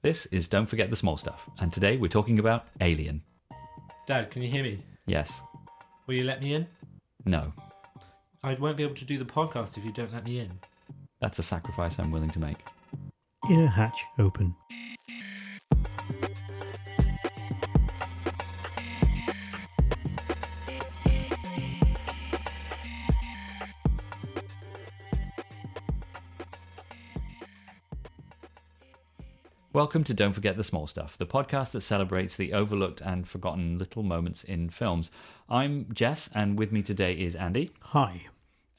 This is Don't Forget the Small Stuff, and today we're talking about Alien. Dad, can you hear me? Yes. Will you let me in? No. I won't be able to do the podcast if you don't let me in. That's a sacrifice I'm willing to make. Inner hatch open. Welcome to Don't Forget the Small Stuff, the podcast that celebrates the overlooked and forgotten little moments in films. I'm Jess, and with me today is Andy. Hi.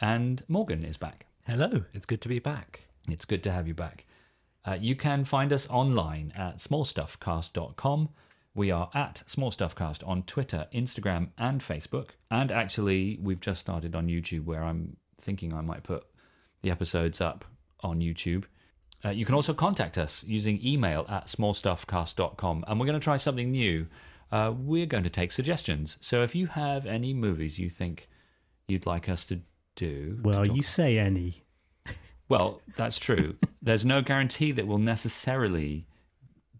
And Morgan is back. Hello, it's good to be back. It's good to have you back. You can find us online at smallstuffcast.com. We are at smallstuffcast on Twitter, Instagram, and Facebook. And actually, we've just started on YouTube, where I'm thinking I might put the episodes up on YouTube. You can also contact us using email at smallstuffcast.com. And we're going to try something new. We're going to take suggestions. So if you have any movies you think you'd like us to do... Well, you say any. Well, that's true. There's no guarantee that we'll necessarily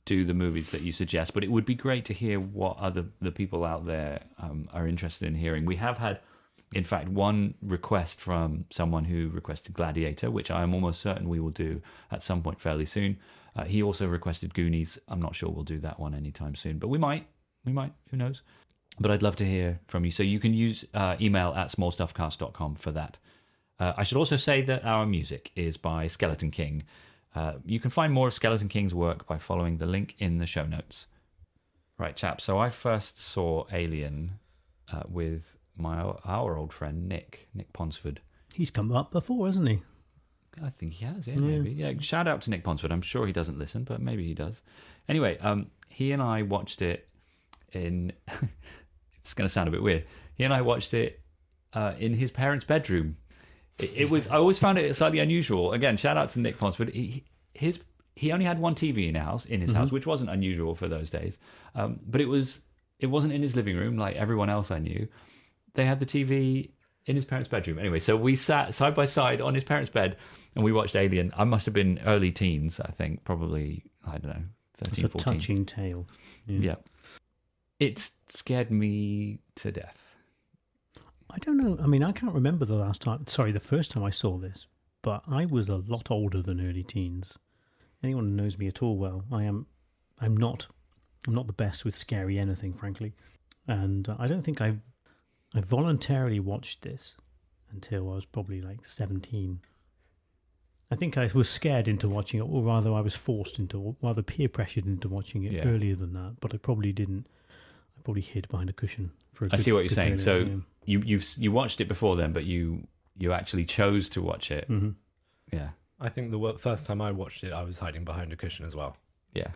do the movies that you suggest, but it would be great to hear what the people out there are interested in hearing. We have had, in fact, one request from someone who requested Gladiator, which I am almost certain we will do at some point fairly soon. He also requested Goonies. I'm not sure we'll do that one anytime soon, but we might, who knows? But I'd love to hear from you. So you can use email at smallstuffcast.com for that. I should also say that our music is by Skeleton King. You can find more of Skeleton King's work by following the link in the show notes. Right, chaps. So I first saw Alien with our old friend Nick Ponsford. He's come up before, hasn't he? I think he has, maybe. Yeah, shout out to Nick Ponsford. I'm sure he doesn't listen, but maybe he does. Anyway, he and I watched it in... it's going to sound a bit weird. He and I watched it in his parents' bedroom. It was. I always found it slightly unusual. Again, shout out to Nick Ponsford. He only had one TV in his house, which wasn't unusual for those days. But it wasn't in his living room like everyone else I knew. They had the TV in his parents' bedroom. Anyway, so we sat side by side on his parents' bed and we watched Alien. I must have been early teens, I think, probably, I don't know, 13, 14. It's a touching tale. Yeah. It scared me to death. I don't know. I mean, I can't remember the first time I saw this, but I was a lot older than early teens. Anyone who knows me at all well, I'm not the best with scary anything, frankly. And I don't think I voluntarily watched this until I was probably like 17. I think I was scared into watching it, or rather I was rather peer pressured into watching it earlier than that, but I probably didn't. I probably hid behind a cushion for a I see what you're saying. So you watched it before then, but you actually chose to watch it. Mm-hmm. Yeah. I think the first time I watched it, I was hiding behind a cushion as well. Yeah.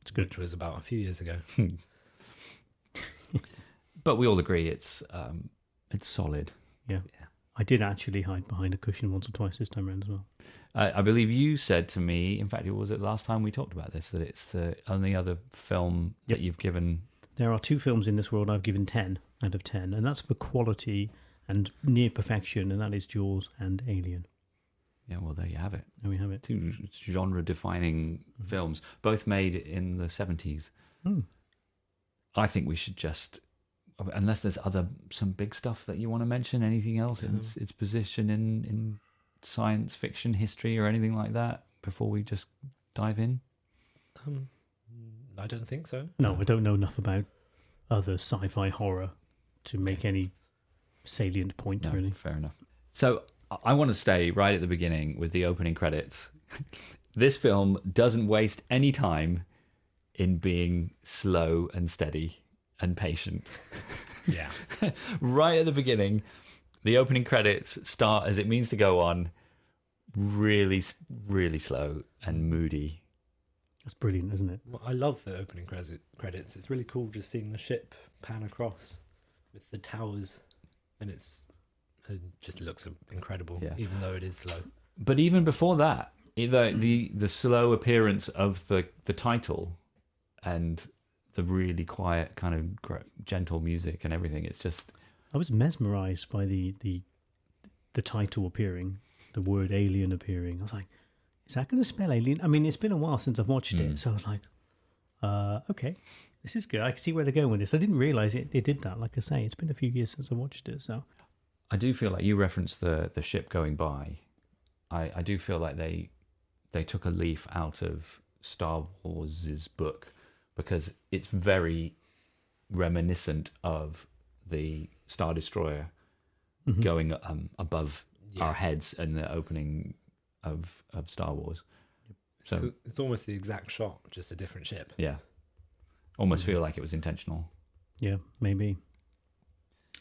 It's good. Which was about a few years ago. But we all agree it's solid. Yeah. I did actually hide behind a cushion once or twice this time around as well. I believe you said to me, in fact, was it last time we talked about this, that it's the only other film that you've given... There are two films in this world I've given 10 out of 10, and that's for quality and near perfection, and that is Jaws and Alien. Yeah, well, there you have it. There we have it. Two genre-defining films, both made in the 70s. Mm. I think we should just, unless there's some big stuff that you want to mention, anything else, its position in science fiction history or anything like that, before we just dive in? I don't think so. No, I don't know enough about other sci-fi horror to make any salient point, really. Fair enough. So I want to stay right at the beginning with the opening credits. This film doesn't waste any time in being slow and steady and patient. Yeah. Right at the beginning, the opening credits start as it means to go on, really, really slow and moody. That's brilliant, isn't it? Well, I love the opening credits. It's really cool just seeing the ship pan across with the towers, and it just looks incredible, even though it is slow. But even before that, the slow appearance of the title and the really quiet kind of gentle music and everything, it's just... I was mesmerised by the title appearing, the word alien appearing. I was like, is that going to spell alien? I mean, it's been a while since I've watched it, so I was like, okay, this is good. I can see where they're going with this. I didn't realise it did that. Like I say, it's been a few years since I watched it, so... I do feel like you referenced the ship going by. I do feel like they took a leaf out of Star Wars' book, because it's very reminiscent of the Star Destroyer going above our heads in the opening of Star Wars. So it's almost the exact shot, just a different ship. Yeah. Almost feel like it was intentional. Yeah, maybe.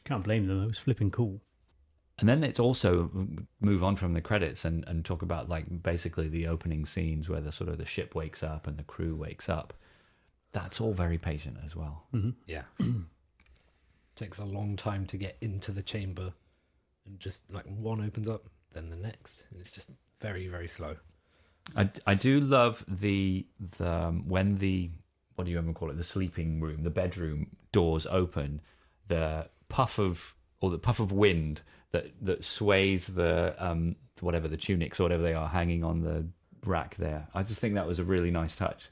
Can't blame them. It was flipping cool. And then it's also move on from the credits and talk about like basically the opening scenes where the sort of the ship wakes up and the crew wakes up. That's all very patient as well. Mm-hmm. Yeah. Takes a long time to get into the chamber, and just like one opens up, then the next, and it's just very, very slow. I do love the when the, what do you even call it, the sleeping room, the bedroom doors open, the puff of wind that sways the whatever the tunics or whatever they are hanging on the rack there. I just think that was a really nice touch.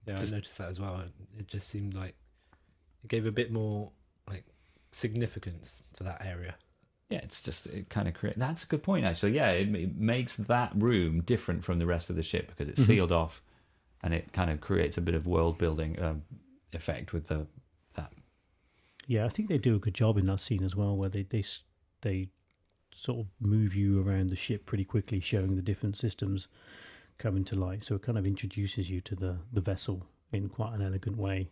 Yeah, I noticed that as well. It just seemed like it gave a bit more like significance to that area. Yeah, it kind of creates. That's a good point, actually. Yeah, it makes that room different from the rest of the ship because it's sealed off, and it kind of creates a bit of world building effect with that. Yeah, I think they do a good job in that scene as well, where they sort of move you around the ship pretty quickly, showing the different systems coming to light. So it kind of introduces you to the vessel in quite an elegant way.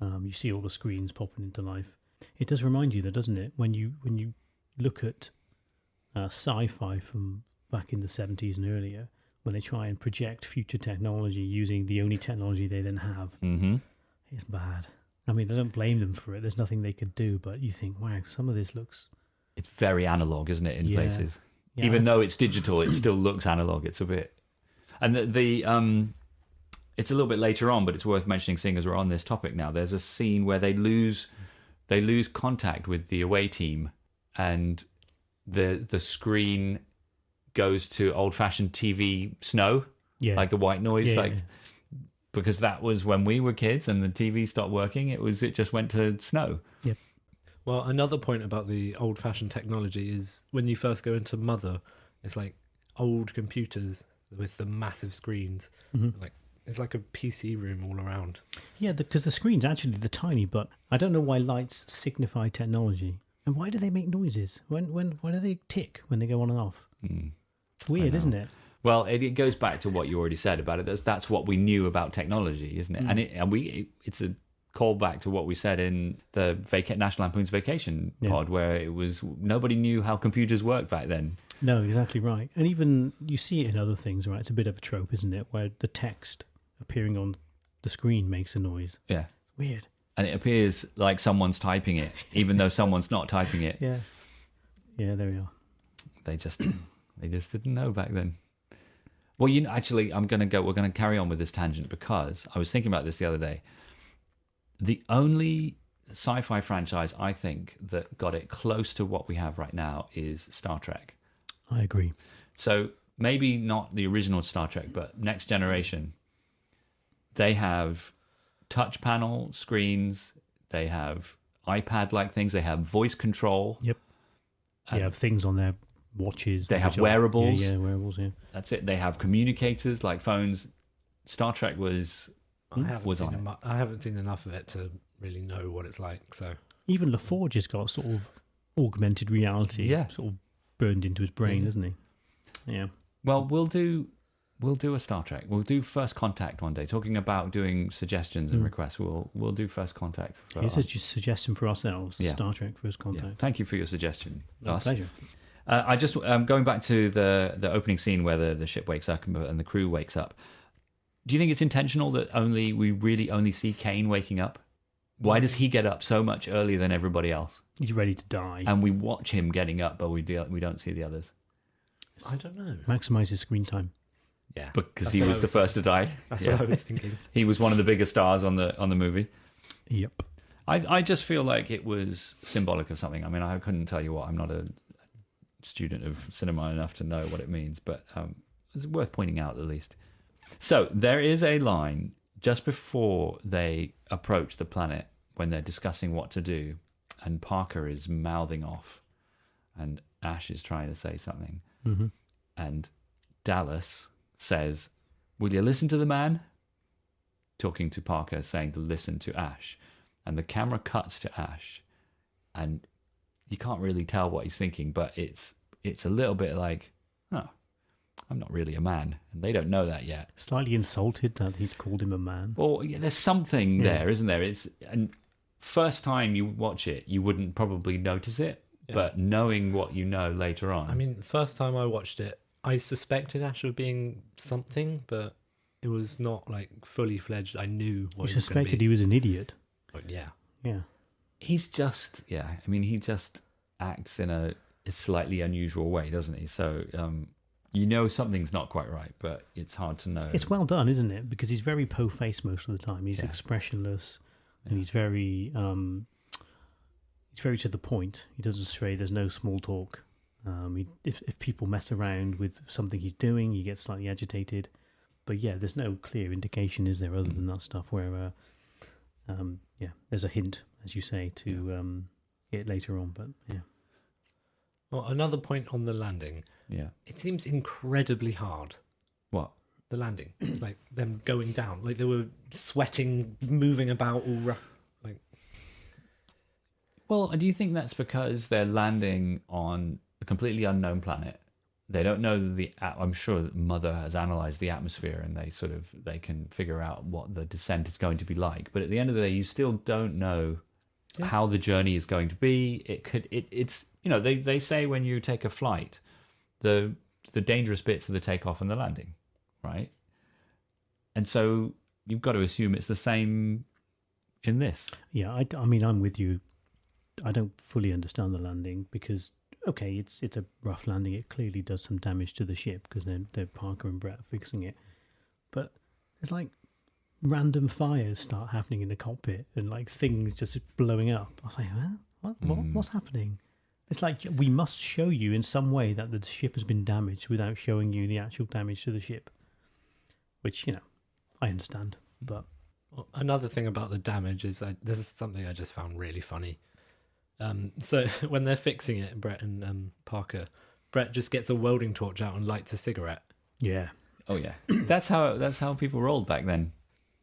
You see all the screens popping into life. It does remind you, though, doesn't it? When you look at sci-fi from back in the 70s and earlier, when they try and project future technology using the only technology they then have, it's bad. I mean, I don't blame them for it. There's nothing they could do, but you think, wow, some of this looks... It's very analog, isn't it, in places? Yeah. Even though it's digital, it still looks analog. It's a bit... And it's a little bit later on, but it's worth mentioning, seeing as we're on this topic now. There's a scene where they lose contact with the away team, and the screen goes to old-fashioned TV snow, like the white noise, because that was when we were kids and the TV stopped working. It just went to snow. Yep. Well, another point about the old-fashioned technology is when you first go into Mother, it's like old computers with the massive screens. Like it's like a PC room all around. Yeah, because the screen's actually the tiny, but I don't know why lights signify technology. And why do they make noises? Why do they tick when they go on and off? It's weird, isn't it? Well, it goes back to what you already said about it. That's what we knew about technology, isn't it? And it's a callback to what we said in the National Lampoon's Vacation pod, where it was nobody knew how computers worked back then. No, exactly right. And even you see it in other things, right? It's a bit of a trope, isn't it? Where the text appearing on the screen makes a noise. Yeah. It's weird. And it appears like someone's typing it, even though someone's not typing it. Yeah. Yeah, there we are. They just didn't know back then. Well, actually, we're going to carry on with this tangent because I was thinking about this the other day. The only sci-fi franchise I think that got it close to what we have right now is Star Trek. I agree. So maybe not the original Star Trek, but Next Generation. They have touch panel screens. They have iPad-like things. They have voice control. Yep. They have things on their watches. They have wearables. Yeah, wearables, yeah. That's it. They have communicators like phones. Star Trek was I haven't seen enough of it to really know what it's like. So even LaForge has got sort of augmented reality, sort of burned into his brain, isn't he? Yeah. Well, we'll do a Star Trek. We'll do First Contact one day. Talking about doing suggestions and requests, we'll do First Contact. Here's a suggestion for ourselves: Star Trek First Contact. Yeah. Thank you for your suggestion. My pleasure. I just going back to the opening scene where the ship wakes up and the crew wakes up. Do you think it's intentional that we really only see Kane waking up? Why does he get up so much earlier than everybody else? He's ready to die, and we watch him getting up, but we don't see the others. I don't know. Maximizes screen time. Yeah, because he was the first to die. That's what I was thinking. He was one of the biggest stars on the movie. Yep. I just feel like it was symbolic of something. I mean, I couldn't tell you what. I'm not a student of cinema enough to know what it means, but it's worth pointing out at least. So there is a line just before they approach the planet when they're discussing what to do, and Parker is mouthing off, and Ash is trying to say something, and Dallas says, "Will you listen to the man?" Talking to Parker, saying to listen to Ash, and the camera cuts to Ash, and you can't really tell what he's thinking, but it's a little bit like, "Oh, I'm not really a man," and they don't know that yet. Slightly insulted that he's called him a man. Well, yeah, there's something there, isn't there? And first time you watch it, you wouldn't probably notice it, but knowing what you know later on. I mean, first time I watched it, I suspected Ash of being something, but it was not like fully fledged. I knew what You he was gonna suspected be. he was an idiot. But yeah. Yeah. He's just, he just acts in a slightly unusual way, doesn't he? So, you know something's not quite right, but it's hard to know. It's well done, isn't it? Because he's very po-faced most of the time. He's expressionless, and he's very to the point. He doesn't stray. There's no small talk. If people mess around with something he's doing, he gets slightly agitated. But yeah, there's no clear indication, is there, other than that stuff where, there's a hint, as you say, to it later on. But yeah. Well, another point on the landing. Yeah. It seems incredibly hard. What? The landing, like them going down, like they were sweating, moving about, all like. Well, do you think that's because they're landing on a completely unknown planet? They don't know I'm sure Mother has analysed the atmosphere, and they can figure out what the descent is going to be like. But at the end of the day, you still don't know how the journey is going to be. It's they say when you take a flight, the dangerous bits are the takeoff and the landing, right? And so you've got to assume it's the same in this. Yeah, I mean, I'm with you. I don't fully understand the landing because, okay, it's a rough landing. It clearly does some damage to the ship because they're Parker and Brett fixing it. But it's like random fires start happening in the cockpit and like things just blowing up. I was like, huh? What's happening? It's like we must show you in some way that the ship has been damaged without showing you the actual damage to the ship. Which, I understand. But another thing about the damage is this is something I just found really funny. So when they're fixing it, Brett and Parker, Brett just gets a welding torch out and lights a cigarette. yeah. Oh yeah, that's how people rolled back then.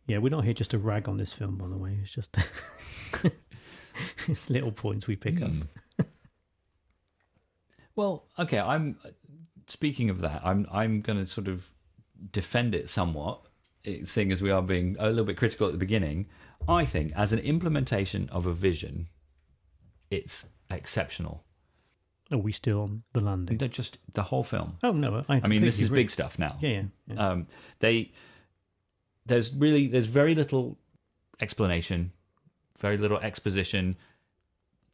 Yeah, we're not here just to rag on this film, by the way. It's just it's little points we pick up. Well, okay. Speaking of that. I'm going to sort of defend it somewhat, seeing as we are being a little bit critical at the beginning. I think as an implementation of a vision, it's exceptional. Are we still on the landing? Just the whole film. Oh no, I mean, this is agree. big stuff now. Yeah. There's very little explanation, very little exposition.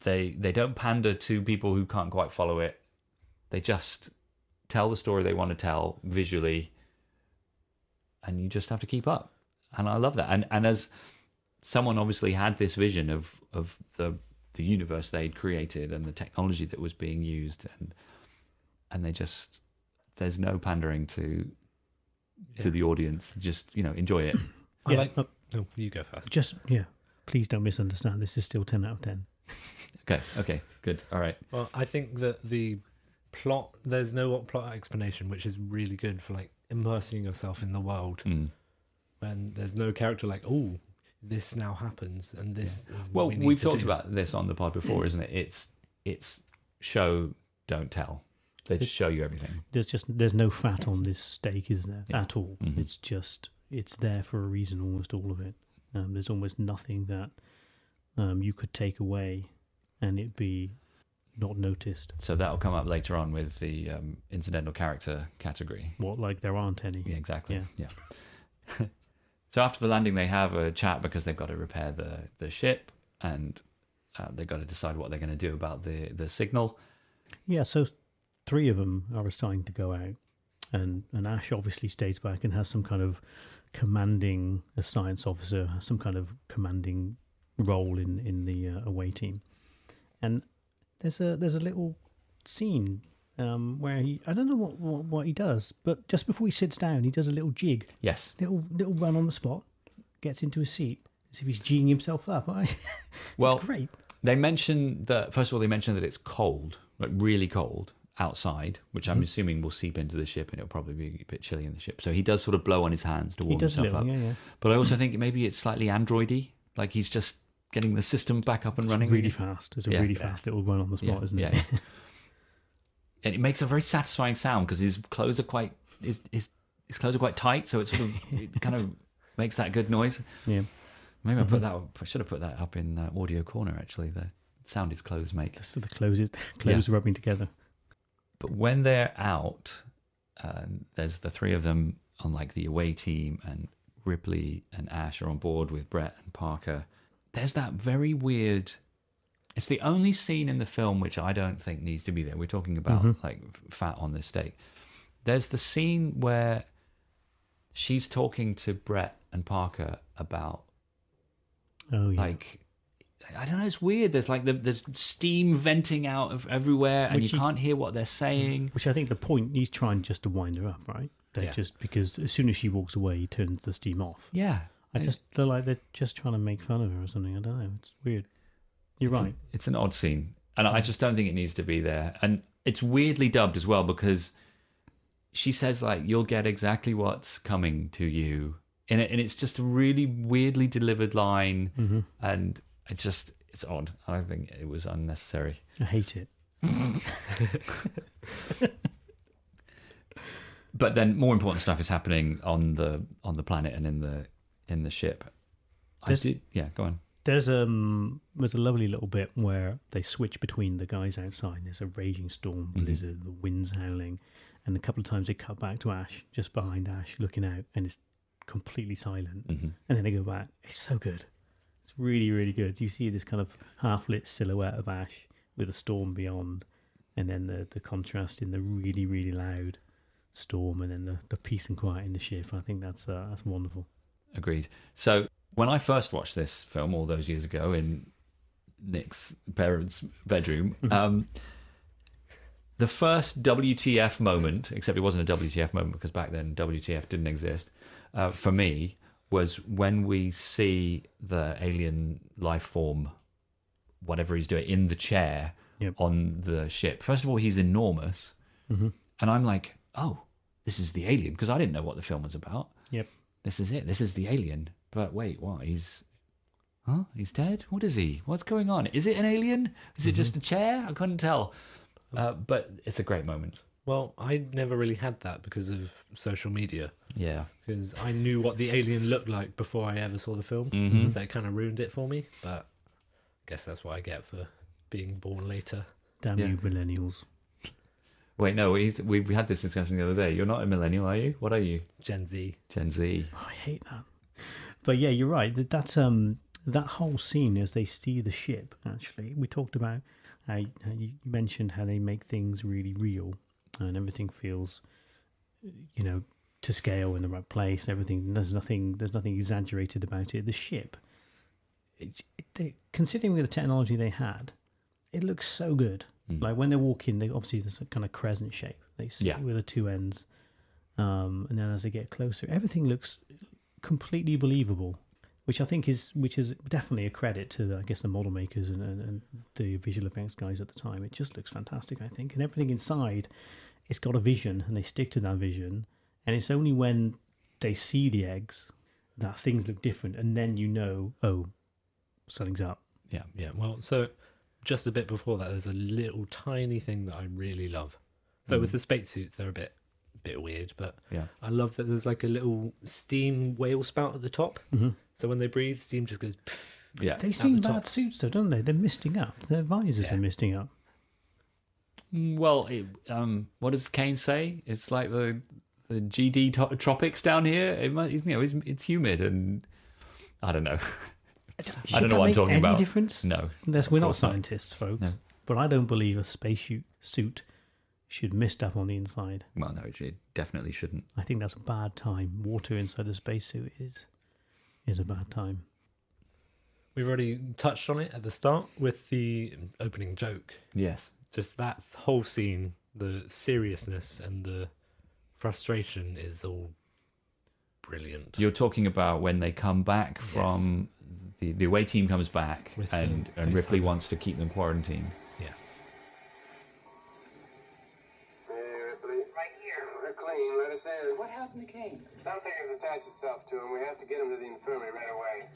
They don't pander to people who can't quite follow it. They just tell the story they want to tell visually, and you just have to keep up. And I love that. And as someone obviously had this vision of the universe they'd created and the technology that was being used, and there's no pandering to the audience. Just enjoy it. No, you go first. Just please don't misunderstand. This is still 10 out of 10. Okay, good. All right. Well, I think that the plot, there's no plot explanation, which is really good for like immersing yourself in the world. When there's no character like, oh, this now happens, and this is what we need we've to talked do. about this on the pod before, isn't it? It's show, don't tell. They just show you everything. There's no fat on this steak, is there, at all? Mm-hmm. It's there for a reason, almost all of it. There's almost nothing that you could take away and it be not noticed. So that'll come up later on with the incidental character category. What, like there aren't any? Yeah, exactly. Yeah. So after the landing, they have a chat because they've got to repair the ship, and they've got to decide what they're going to do about the signal. Yeah, so 3 of them are assigned to go out, and Ash obviously stays back and has some kind of commanding, a science officer, some kind of commanding role in the away team. And there's a little scene where I don't know what he does, but just before he sits down, he does a little jig, Yes. little run on the spot, gets into his seat as if he's geeing himself up. Well, it's great. They mention that, first of all, they mention that it's cold, like really cold outside, which I'm assuming will seep into the ship and it'll probably be a bit chilly in the ship. So he does sort of blow on his hands to warm himself up. Yeah. But I also think maybe it's slightly androidy, like he's just getting the system back up and running. Really fast. It's a really fast little run on the spot, isn't it? Yeah. And it makes a very satisfying sound because his clothes are quite his clothes are quite tight, so it kind of makes that good noise. Yeah. Maybe I should have put that up in Audio Corner, actually, the sound his clothes make. So the clothes rubbing together. But when they're out, there's the three of them on like the away team, and Ripley and Ash are on board with Brett and Parker. There's that very weird... It's the only scene in the film which I don't think needs to be there. We're talking about like fat on this steak. There's the scene where she's talking to Brett and Parker about... Oh, yeah. Like, I don't know, it's weird. There's steam venting out of everywhere, and you can't hear what they're saying. Which I think the point, he's trying just to wind her up, right? Just because as soon as she walks away, he turns the steam off. Yeah. They're just trying to make fun of her or something. I don't know. It's weird. You're right. It's an odd scene, and I just don't think it needs to be there. And it's weirdly dubbed as well, because she says, like, you'll get exactly what's coming to you. And it's just a really weirdly delivered line, and it's odd. I think it was unnecessary. I hate it. But then more important stuff is happening on the planet and in the ship. Go on. There's a lovely little bit where they switch between the guys outside. There's a raging storm, blizzard, the wind's howling, and a couple of times they cut back to Ash, just behind Ash, looking out, and it's completely silent. And then they go back. It's so good. It's really, really good. You see this kind of half-lit silhouette of Ash with a storm beyond, and then the contrast in the really, really loud storm, and then the peace and quiet in the ship. I think that's wonderful. Agreed. So when I first watched this film all those years ago in Nick's parents' bedroom, the first WTF moment, except it wasn't a WTF moment because back then WTF didn't exist, for me, was when we see the alien life form, whatever he's doing, in the chair on the ship. First of all, he's enormous. And I'm like, oh, this is the alien, because I didn't know what the film was about. Yep. This is it. This is the alien. But wait, what? He's dead? What is he? What's going on? Is it an alien? Is it just a chair? I couldn't tell. But it's a great moment. Well, I never really had that because of social media. Yeah. Because I knew what the alien looked like before I ever saw the film. So it kind of ruined it for me. But I guess that's what I get for being born later. Damn you millennials. Wait, no, we had this discussion the other day. You're not a millennial, are you? What are you? Gen Z. Gen Z. Oh, I hate that. But yeah, you're right. That's that whole scene as they steer the ship. Actually, we talked about how you mentioned how they make things really real, and everything feels, to scale in the right place. Everything there's nothing exaggerated about it. The ship, considering the technology they had, it looks so good. Like when they walk in, there's a kind of crescent shape. They sit with the two ends, and then as they get closer, everything looks completely believable, which I think is definitely a credit to the model makers and the visual effects guys at the time. It just looks fantastic, I think, and everything inside, it's got a vision, and they stick to that vision. And it's only when they see the eggs that things look different, and then oh, something's up. Yeah. Well, so. Just a bit before that, there's a little tiny thing that I really love. So with the spacesuits, they're a bit weird, but I love that there's like a little steam whale spout at the top. So when they breathe, steam just goes. Yeah, they seem bad suits, though, don't they? They're misting up. Their visors are misting up. Well, what does Kane say? It's like the GD tropics down here. It's humid, and I don't know. I don't know what I'm talking about. Difference? No. We're not scientists, folks. No. But I don't believe a spacesuit should mist up on the inside. Well, no, it definitely shouldn't. I think that's a bad time. Water inside a spacesuit is a bad time. We've already touched on it at the start with the opening joke. Yes. Just that whole scene The seriousness and the frustration is all brilliant. You're talking about when they come back from the away team comes back With and the Ripley facehugger. wants to keep them quarantined. Yeah. Hey, Ripley. Right here. We're clean. Let us in. What happened to Kane? Something has attached itself to him. We have to get him to the infirmary right away.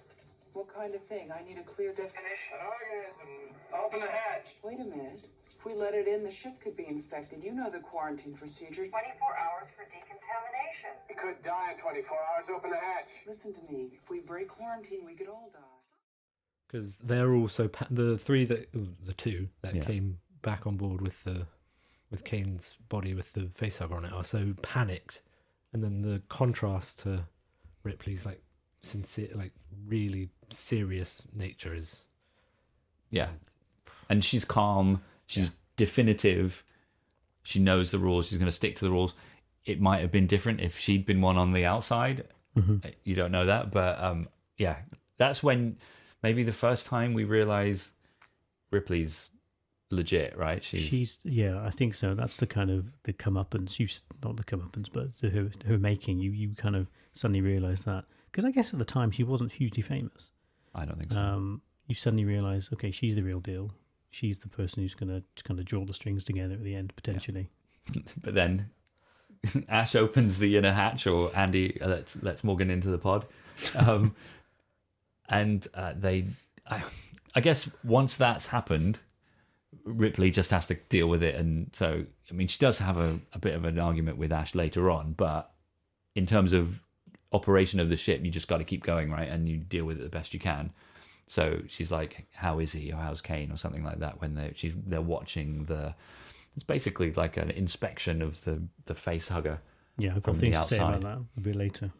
What kind of thing? I need a clear definition. An organism. Open the hatch. Wait a minute. If we let it in, the ship could be infected. You know the quarantine procedure. 24 hours for decontamination. He could die in 24 hours. Open the hatch. Listen to me. If we break quarantine, we could all die. Because they're also the two that came back on board with Kane's body with the facehugger on it are so panicked, and then the contrast to Ripley's like sincere, like really serious nature is And she's calm, she's definitive, she knows the rules, she's going to stick to the rules. It might have been different if she'd been one on the outside. You don't know that, but that's when maybe the first time we realize Ripley's legit, right? She's I think so. That's the kind of the comeuppance. Not the comeuppance, but her making. You kind of suddenly realize that, because I guess at the time she wasn't hugely famous. I don't think so. You suddenly realize, okay, she's the real deal. She's the person who's going to kind of draw the strings together at the end, potentially. But then Ash opens the inner hatch, or Andy lets Morgan into the pod, and I guess once that's happened, Ripley just has to deal with it. And so, I mean, she does have a bit of an argument with Ash later on, but in terms of operation of the ship, you just got to keep going, right? And you deal with it the best you can. So she's like, how is he, or how's Kane, or something like that, when they're watching it's basically like an inspection of the face hugger. Yeah, I've got things to say about that a bit later.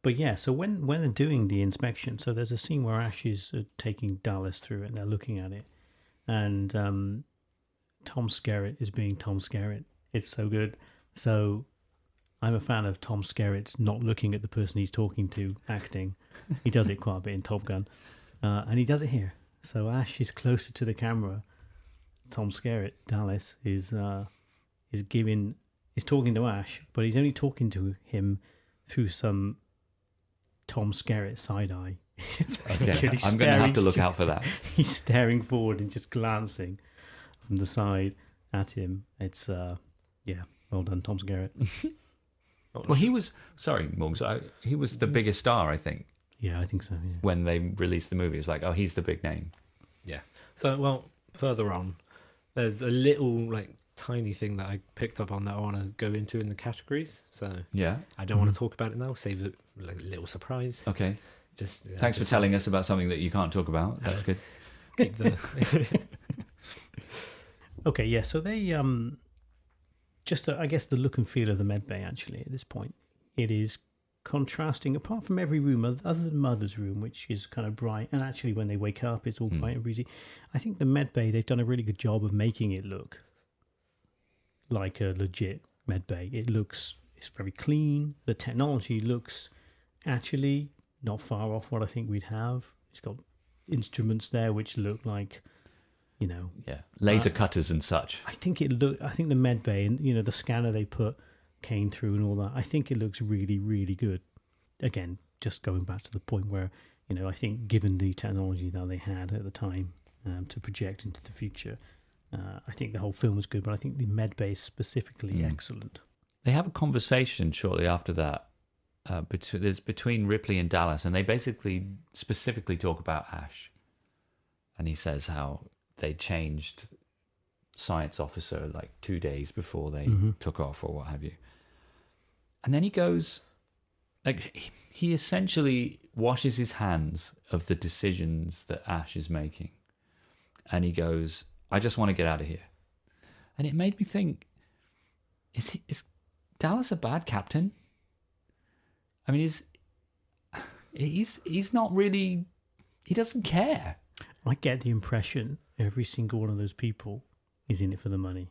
But yeah, so when they're doing the inspection, so there's a scene where Ash is taking Dallas through it and they're looking at it. And Tom Skerritt is being Tom Skerritt. It's so good. So I'm a fan of Tom Skerritt's not looking at the person he's talking to acting. He does it quite a bit in Top Gun. And he does it here. So Ash is closer to the camera. Tom Skerritt, Dallas, is talking to Ash, but he's only talking to him through some Tom Skerritt side eye. It's really Okay, good. I'm going to have to look out for that. He's staring forward and just glancing from the side at him. It's well done, Tom Skerritt. Well, he was Morgs. He was the biggest star, I think, Yeah, I think so. Yeah. when they released the movie. It's like, oh, he's the big name. Yeah. So, well, further on, there's a little, like, tiny thing that I picked up on that I want to go into in the categories. So, Yeah. I don't want to talk about it now. Save it, like, a little surprise. Okay. Just Thanks for telling us about something that you can't talk about. That's good. Keep the... Okay, yeah. So they I guess the look and feel of the medbay actually at this point, it is contrasting. Apart from every room other than Mother's room, which is kind of bright, and actually when they wake up, it's all bright and breezy. I think the medbay, they've done a really good job of making it look like a legit medbay. It's very clean. The technology looks actually not far off what I think we'd have. It's got instruments there which look like, Yeah. Laser cutters and such. I think the med bay and the scanner they put Kane through and all that, I think it looks really, really good. Again, just going back to the point where I think given the technology that they had at the time to project into the future, I think the whole film was good. But I think the med bay is specifically excellent. They have a conversation shortly after that between Ripley and Dallas, and they basically specifically talk about Ash. And he says how they changed science officer like 2 days before they took off or what have you. And then he goes, like, he essentially washes his hands of the decisions that Ash is making. And he goes, I just want to get out of here. And it made me think, is Dallas a bad captain? I mean, he's not really, he doesn't care. I get the impression every single one of those people is in it for the money.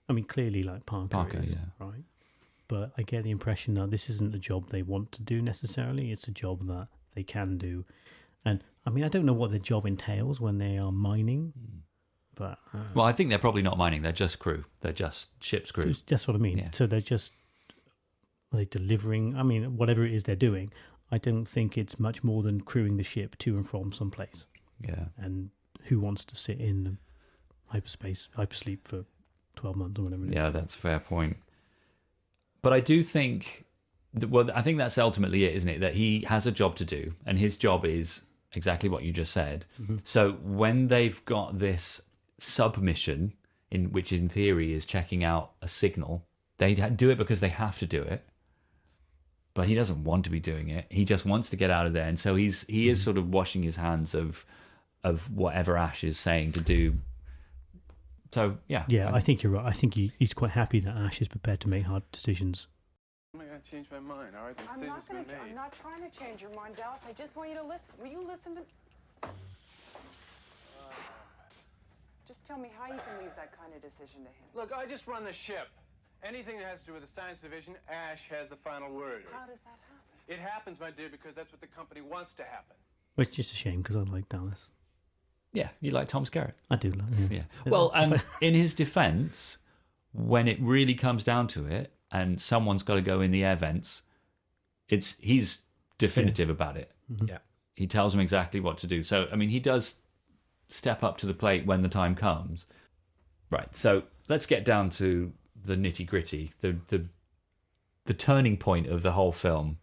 I mean, clearly, like Parker is, right? But I get the impression that this isn't a job they want to do necessarily. It's a job that they can do. And I mean, I don't know what the job entails when they are mining, But Well, I think they're probably not mining. They're just crew. They're just ship's crew. that's what I mean. Yeah. So they're just delivering. I mean, whatever it is they're doing, I don't think it's much more than crewing the ship to and from some place. Yeah. And who wants to sit in hypersleep for 12 months or whatever it is? Yeah, that's a fair point. But I do think, I think that's ultimately it, isn't it? That he has a job to do, and his job is exactly what you just said. Mm-hmm. So when they've got this submission, which in theory is checking out a signal, they do it because they have to do it. But he doesn't want to be doing it. He just wants to get out of there, and so he is sort of washing his hands of whatever Ash is saying to do. So yeah, I think you're right. I think he's quite happy that Ash is prepared to make hard decisions. I'm not going to change my mind, all right? The I'm decision's been I'm made. not trying to change your mind, Dallas. I just want you to listen. Will you listen to... Just tell me how you can leave that kind of decision to him. Look, I just run the ship. Anything that has to do with the science division, Ash has the final word. How does that happen? It happens, my dear, because that's what the company wants to happen. Which is just a shame because I like Dallas. yeah, you like Tom Skerritt. I do like him. Yeah. Well, and in his defence, when it really comes down to it, and someone's got to go in the air vents, he's definitive about it. Yeah. He tells them exactly what to do. So, I mean, he does step up to the plate when the time comes. Right. So let's get down to the nitty gritty, the turning point of the whole film,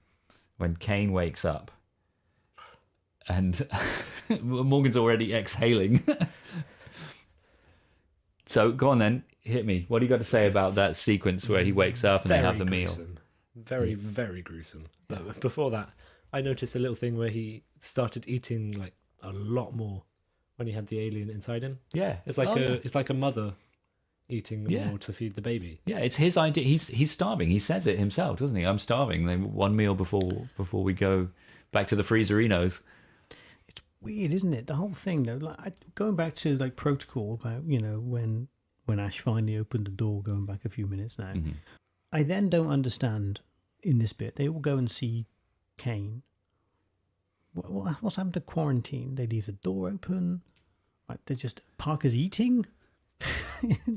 when Kane wakes up, and Morgan's already exhaling. So go on then, hit me. What do you got to say about that sequence where he wakes up and they have the meal? Gruesome. Very, very gruesome. But before that, I noticed a little thing where he started eating like a lot more when he had the alien inside him. Yeah, It's like it's like a mother eating Yeah. more to feed the baby. Yeah, it's his idea. He's starving. He says it himself, doesn't he? I'm starving. Then one meal before we go back to the freezerinos. It's weird, isn't it? The whole thing, though. Like going back to like protocol about when Ash finally opened the door, going back a few minutes now. Mm-hmm. I then don't understand in this bit. They all go and see Kane. What's happened to quarantine? They leave the door open. Like they're just Parker's eating.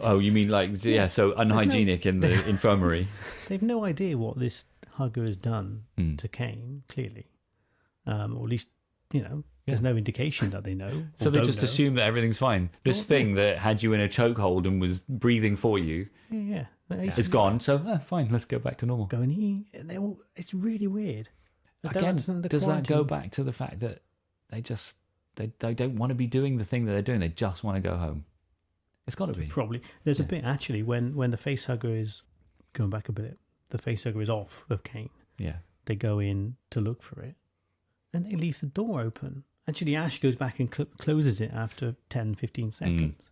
Oh, you mean like so unhygienic in the infirmary. They've no idea what this hugger has done to Kane, clearly. Or at least, there's no indication that they know. So they just assume that everything's fine. This thing that had you in a chokehold and was breathing for you, It's it's gone. So fine, let's go back to normal. Go and eat. It's really weird. I don't Again, understand the does that go quarantine. back to the fact that they don't want to be doing the thing that they're doing? They just want to go home. It's got to be. Probably. There's a bit actually when the facehugger is going back a bit. The facehugger is off of Kane. Yeah. They go in to look for it, and they leave the door open. Actually, Ash goes back and closes it after 10, 15 seconds.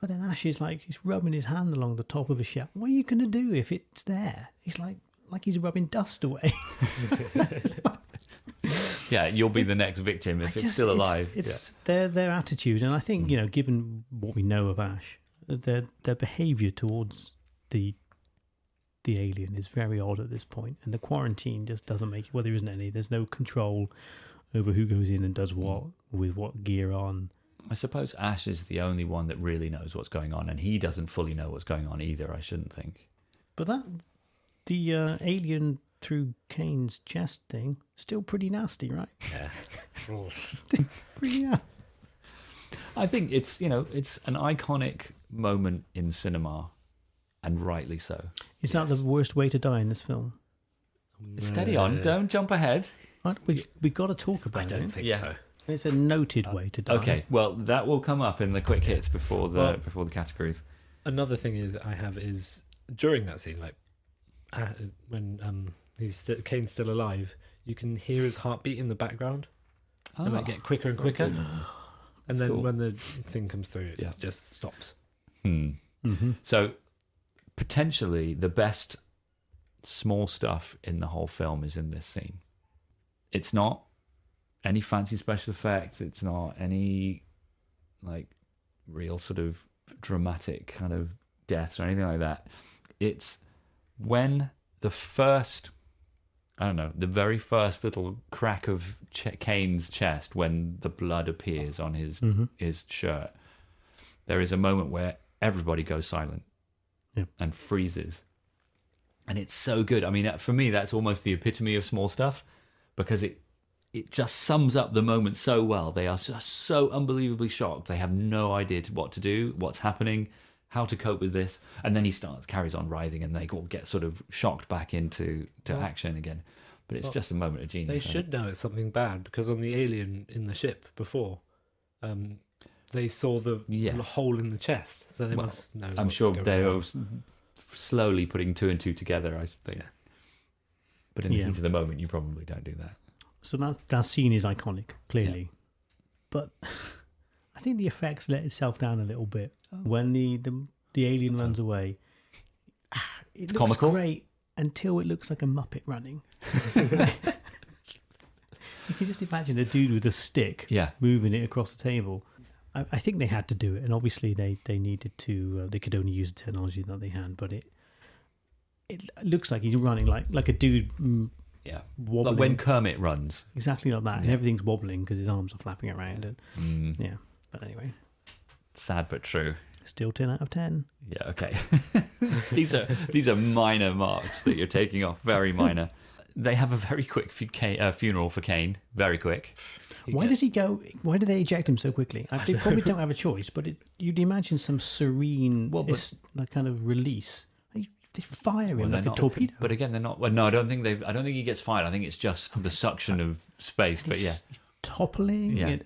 But then Ash is like, he's rubbing his hand along the top of a shelf. What are you going to do if it's there? He's like he's rubbing dust away. Yeah, you'll be the next victim if it's still alive. It's their attitude, and I think given what we know of Ash, their behaviour towards the alien is very odd at this point, and the quarantine just doesn't make it. Well, there isn't any. There's no control over who goes in and does what with what gear on. I suppose Ash is the only one that really knows what's going on, and he doesn't fully know what's going on either, I shouldn't think. But the alien through Kane's chest thing, still pretty nasty, right? Yeah. Pretty nasty. I think it's an iconic moment in cinema, and rightly so. Is that the worst way to die in this film? Steady on, don't jump ahead. We've got to talk about it. I don't think Yeah. so. It's a noted way to die. Okay, well that will come up in the quick hits before the categories. Another thing is during that scene, like when Kane's still alive, you can hear his heartbeat in the background, and like get quicker and quicker. And then cool. when the thing comes through, it just stops. So potentially the best small stuff in the whole film is in this scene. It's not any fancy special effects. It's not any like real sort of dramatic kind of deaths or anything like that. It's when the very first little crack of Kane's chest, when the blood appears on his shirt. there is a moment where everybody goes silent Yeah. and freezes. And it's so good. I mean, for me, that's almost the epitome of small stuff, because it just sums up the moment so well. They are just so unbelievably shocked. They have no idea what to do, what's happening, how to cope with this. And then he carries on writhing, and they all get sort of shocked back into action again. But it's just a moment of genius. They should know it's something bad, because on the alien in the ship before, they saw the hole in the chest, so they must know. I'm sure they were slowly putting two and two together, I think. But in the heat of the moment, you probably don't do that. So that scene is iconic, clearly. Yeah. But I think the effects let itself down a little bit when the alien runs away. It looks comical. Great until it looks like a Muppet running. You can just imagine a dude with a stick moving it across the table. I think they had to do it, and obviously they needed to. They could only use the technology that they had, but it looks like he's running like a dude. Wobbling. Like when Kermit runs. Exactly like that, and everything's wobbling because his arms are flapping around. And but anyway, sad but true. Still 10 out of 10. Yeah, okay. These are minor marks that you're taking off. Very minor. They have a very quick funeral for Kane. Very quick. Why does he go? Why do they eject him so quickly? They probably don't have a choice, but you'd imagine some serene, like kind of release. They fire him like a torpedo. But again, they're not. Well, no, I don't think he gets fired. I think it's just the suction of space. But he's toppling. Yeah.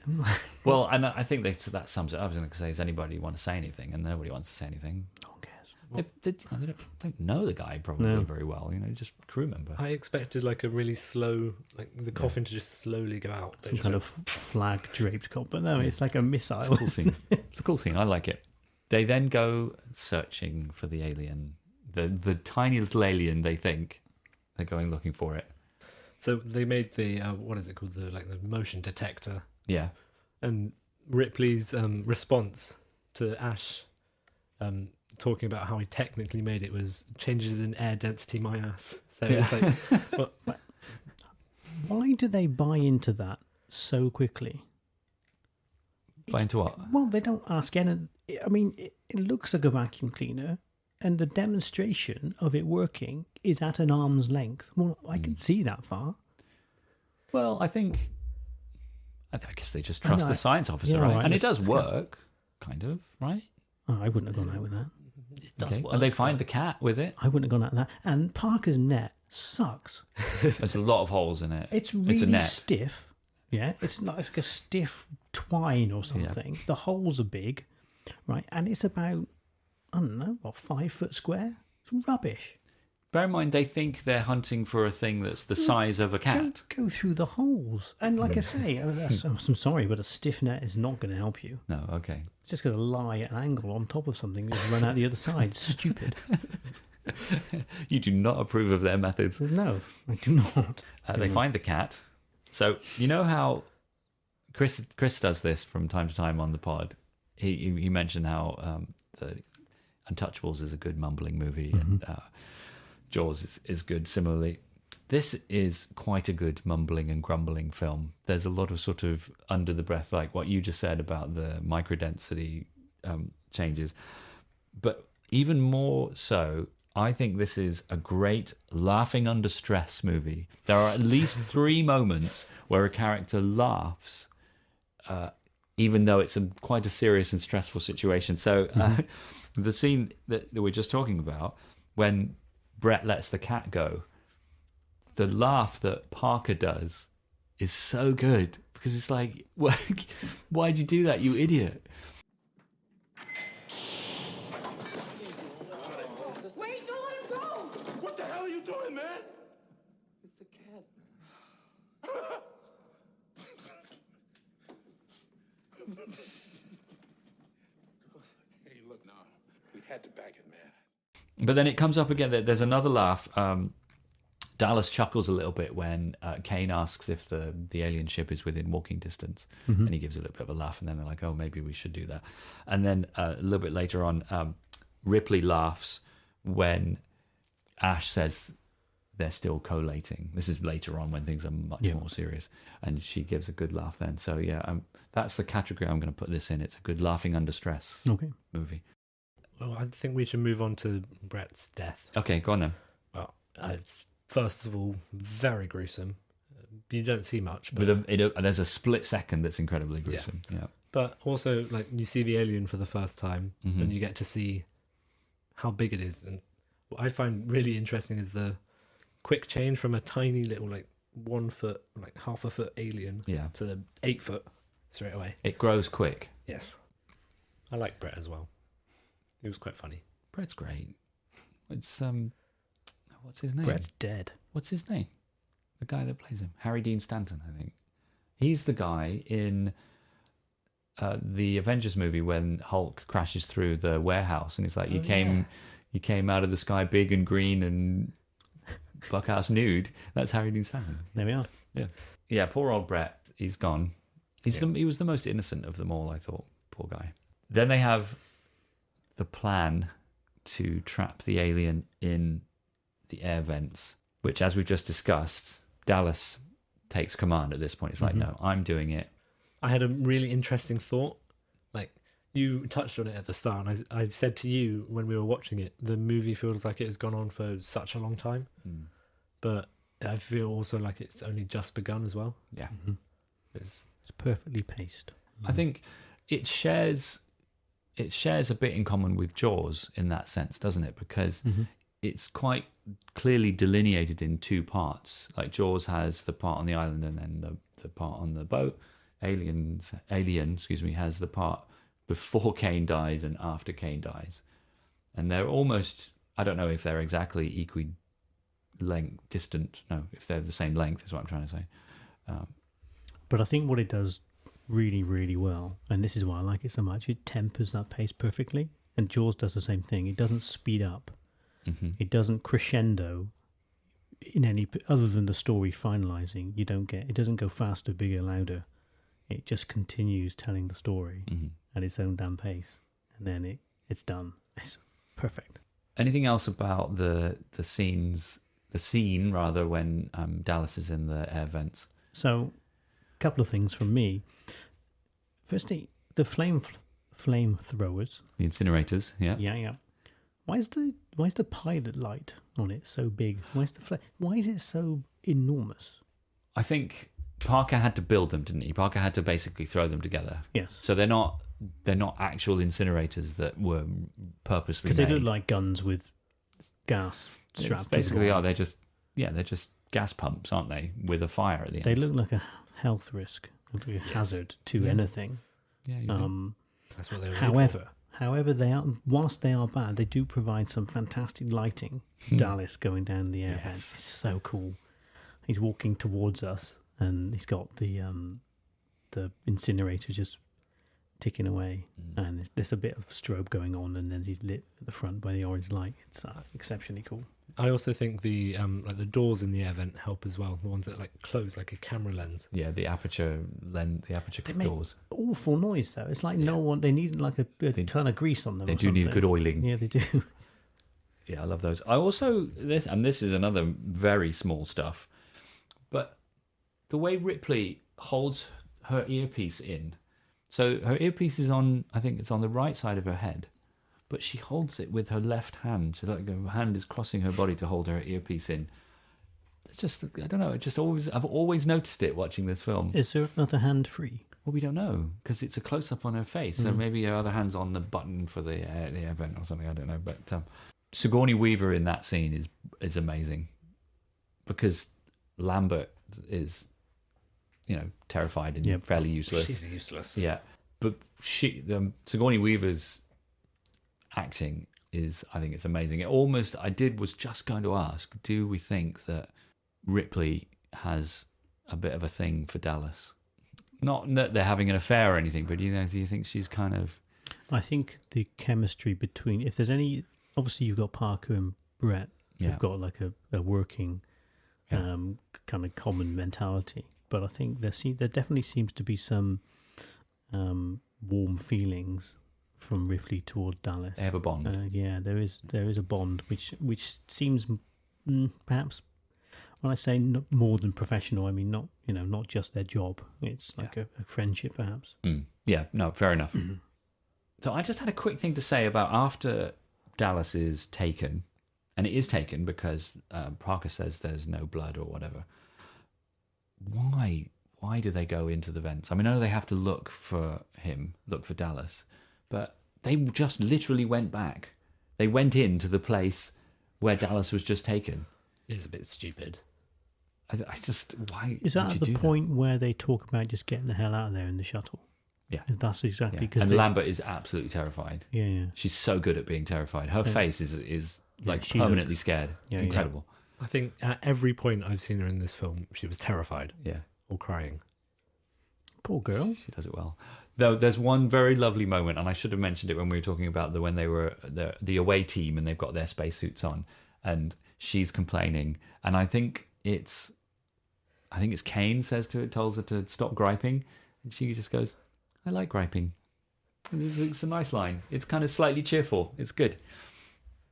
Well, and I think that sums it up. I was going to say, does anybody want to say anything? And nobody wants to say anything. No one cares. They don't know the guy probably very well. Just crew member. I expected like a really slow, like the coffin to just slowly go out. Some kind of flag draped coffin, but no, it's like a missile. It's a cool scene. It's a cool scene. I like it. They then go searching for the alien. The tiny little alien, they think they're going looking for it. So they made the what is it called, the motion detector. Yeah. And Ripley's response to Ash talking about how he technically made it was changes in air density my ass. So it's like, why do they buy into that so quickly? Buy into what? Well, they don't ask any. I mean, it looks like a vacuum cleaner. And the demonstration of it working is at an arm's length. Well, I can see that far. Well, I guess they just trust the science officer, right? And it does work, kind of, right? Oh, I wouldn't have gone out with that. It does work. And they find the cat with it. I wouldn't have gone out with that. And Parker's net sucks. There's a lot of holes in it. It's really stiff. Yeah, it's not like a stiff twine or something. Yeah. The holes are big, right? And it's about, I don't know, 5 foot square? It's rubbish. Bear in mind, they think they're hunting for a thing that's the size of a cat. Go through the holes. And like I say, I'm sorry, but a stiff net is not going to help you. No, okay. It's just going to lie at an angle on top of something and run out the other side. Stupid. You do not approve of their methods. No, I do not. They find the cat. So, you know how Chris does this from time to time on the pod? He mentioned how the Untouchables is a good mumbling movie, and Jaws is good similarly. This is quite a good mumbling and grumbling film. There's a lot of sort of under the breath, like what you just said about the microdensity changes. But even more so, I think this is a great laughing under stress movie. There are at least 3 moments where a character laughs, even though it's quite a serious and stressful situation. So the scene that we're just talking about, when Brett lets the cat go, the laugh that Parker does is so good, because it's like, why'd you do that, you idiot? Wait, don't let him go! What the hell are you doing, man? It's a cat. Hey, look now. We had to back it, man. But then it comes up again. There's another laugh. Dallas chuckles a little bit when Kane asks if the alien ship is within walking distance, and he gives a little bit of a laugh, and then they're like, oh, maybe we should do that. And then a little bit later on, Ripley laughs when Ash says they're still collating. This is later on when things are much more serious, and she gives a good laugh then. So yeah, that's the category I'm going to put this in. It's a good laughing under stress movie. Well, I think we should move on to Brett's death. Okay, go on then. Well, it's first of all very gruesome. You don't see much, but There's a split second that's incredibly gruesome. Yeah. But also, like, you see the alien for the first time, and you get to see how big it is. And what I find really interesting is the quick change from a tiny little, like, 1 foot, like half a foot alien to the 8 foot straight away. It grows quick. Yes. I like Brett as well. He was quite funny. Brett's great. It's what's his name? Brett's dead. What's his name? The guy that plays him, Harry Dean Stanton, I think. He's the guy in the Avengers movie when Hulk crashes through the warehouse, and he's like, "You came out of the sky big and green and buck-ass nude." That's Harry Dean Stanton. There we are. Yeah. Poor old Brett. He's gone. He was the most innocent of them all, I thought. Poor guy. Then they have the plan to trap the alien in the air vents, which, as we've just discussed, Dallas takes command at this point. It's like, no, I'm doing it. I had a really interesting thought. Like, you touched on it at the start, and I said to you when we were watching it, the movie feels like it has gone on for such a long time. But I feel also like it's only just begun as well. Yeah. It's perfectly paced. I think it shares a bit in common with Jaws in that sense, doesn't it? Because it's quite clearly delineated in 2 parts. Like Jaws has the part on the island and then the part on the boat. Alien, has the part before Kane dies and after Kane dies. And they're almost, I don't know if they're exactly distant. No, if they're the same length is what I'm trying to say. But I think what it does really, really well, and this is why I like it so much, it tempers that pace perfectly. And Jaws does the same thing. It doesn't speed up. It doesn't crescendo in any other than the story finalizing. It doesn't go faster, bigger, louder. It just continues telling the story at its own damn pace, and then it's done. It's perfect. Anything else about the scene when Dallas is in the air vents? So, a couple of things from me. Firstly, the flamethrowers, the incinerators. Yeah. Why is the pilot light on it so big? Why is it so enormous? I think Parker had to build them, didn't he? Parker had to basically throw them together. Yes. So they're not actual incinerators that were purposely made. Because they look like guns with gas strapped. Basically, they're just gas pumps, aren't they? With a fire at the end. They look like a health risk, like a hazard to anything. Yeah. That's what they were. However, whilst they are bad, they do provide some fantastic lighting. Dallas going down the air vent. It's so cool. He's walking towards us, and he's got the incinerator just ticking away, and there's a bit of strobe going on, and then he's lit at the front by the orange light. It's exceptionally cool. I also think the like the doors in the air vent help as well. The ones that like close like a camera lens. Yeah, the aperture doors. Awful noise though. It's like no one. They need like a ton of grease on them. They do need good oiling. Yeah, they do. Yeah, I love those. I also this is another very small stuff, but the way Ripley holds her earpiece in. So her earpiece is on. I think it's on the right side of her head. But she holds it with her left hand. So like her hand is crossing her body to hold her earpiece in. It's just, I don't know. I've always noticed it watching this film. Is there another hand free? Well, we don't know because it's a close up on her face. So maybe her other hand's on the button for the air vent or something. I don't know. But Sigourney Weaver in that scene is amazing because Lambert is, terrified and fairly useless. She's useless. Yeah, but Sigourney Weaver's acting I think it's amazing. Was just going to ask, do we think that Ripley has a bit of a thing for Dallas? Not that they're having an affair or anything, but do you think she's kind of... I think the chemistry between, if there's any, obviously you've got Parker and Brett, who've got like a working kind of common mentality, but I think there definitely seems to be some warm feelings from Ripley toward Dallas. They have a bond. There is a bond which seems perhaps when I say more than professional, I mean not just their job. It's like a friendship, perhaps. Yeah, no, fair enough. So I just had a quick thing to say about after Dallas is taken, and it is taken because Parker says there's no blood or whatever. Why do they go into the vents? I mean, I know they have to look for Dallas, but they just literally went back. They went into the place where Dallas was just taken. It is a bit stupid. I just, why is that would at you the do point where they talk about just getting the hell out of there in the shuttle? Yeah. And that's exactly because and Lambert is absolutely terrified. Yeah. She's so good at being terrified. Her face is like she permanently scared. Yeah, Incredible. I think at every point I've seen her in this film, she was terrified. Yeah. Or crying. Poor girl. She does it well. Though there's one very lovely moment, and I should have mentioned it when we were talking about when they were the away team and they've got their spacesuits on, and she's complaining, and I think it's Kane tells her to stop griping, and she just goes, "I like griping." It's a nice line. It's kind of slightly cheerful. It's good.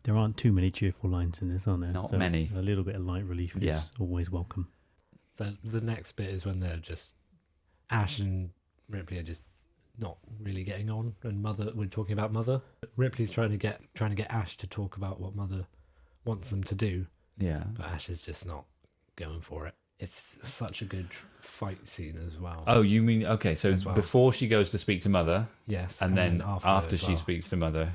There aren't too many cheerful lines in this, are there? Not many. A little bit of light relief is always welcome. So the next bit is when they're just Ash and Ripley are just not really getting on, and we're talking about Mother. Ripley's trying to get Ash to talk about what Mother wants them to do. Yeah. But Ash is just not going for it. It's such a good fight scene as well. Oh, you mean okay? So before she goes to speak to Mother, yes, and then after she speaks to Mother,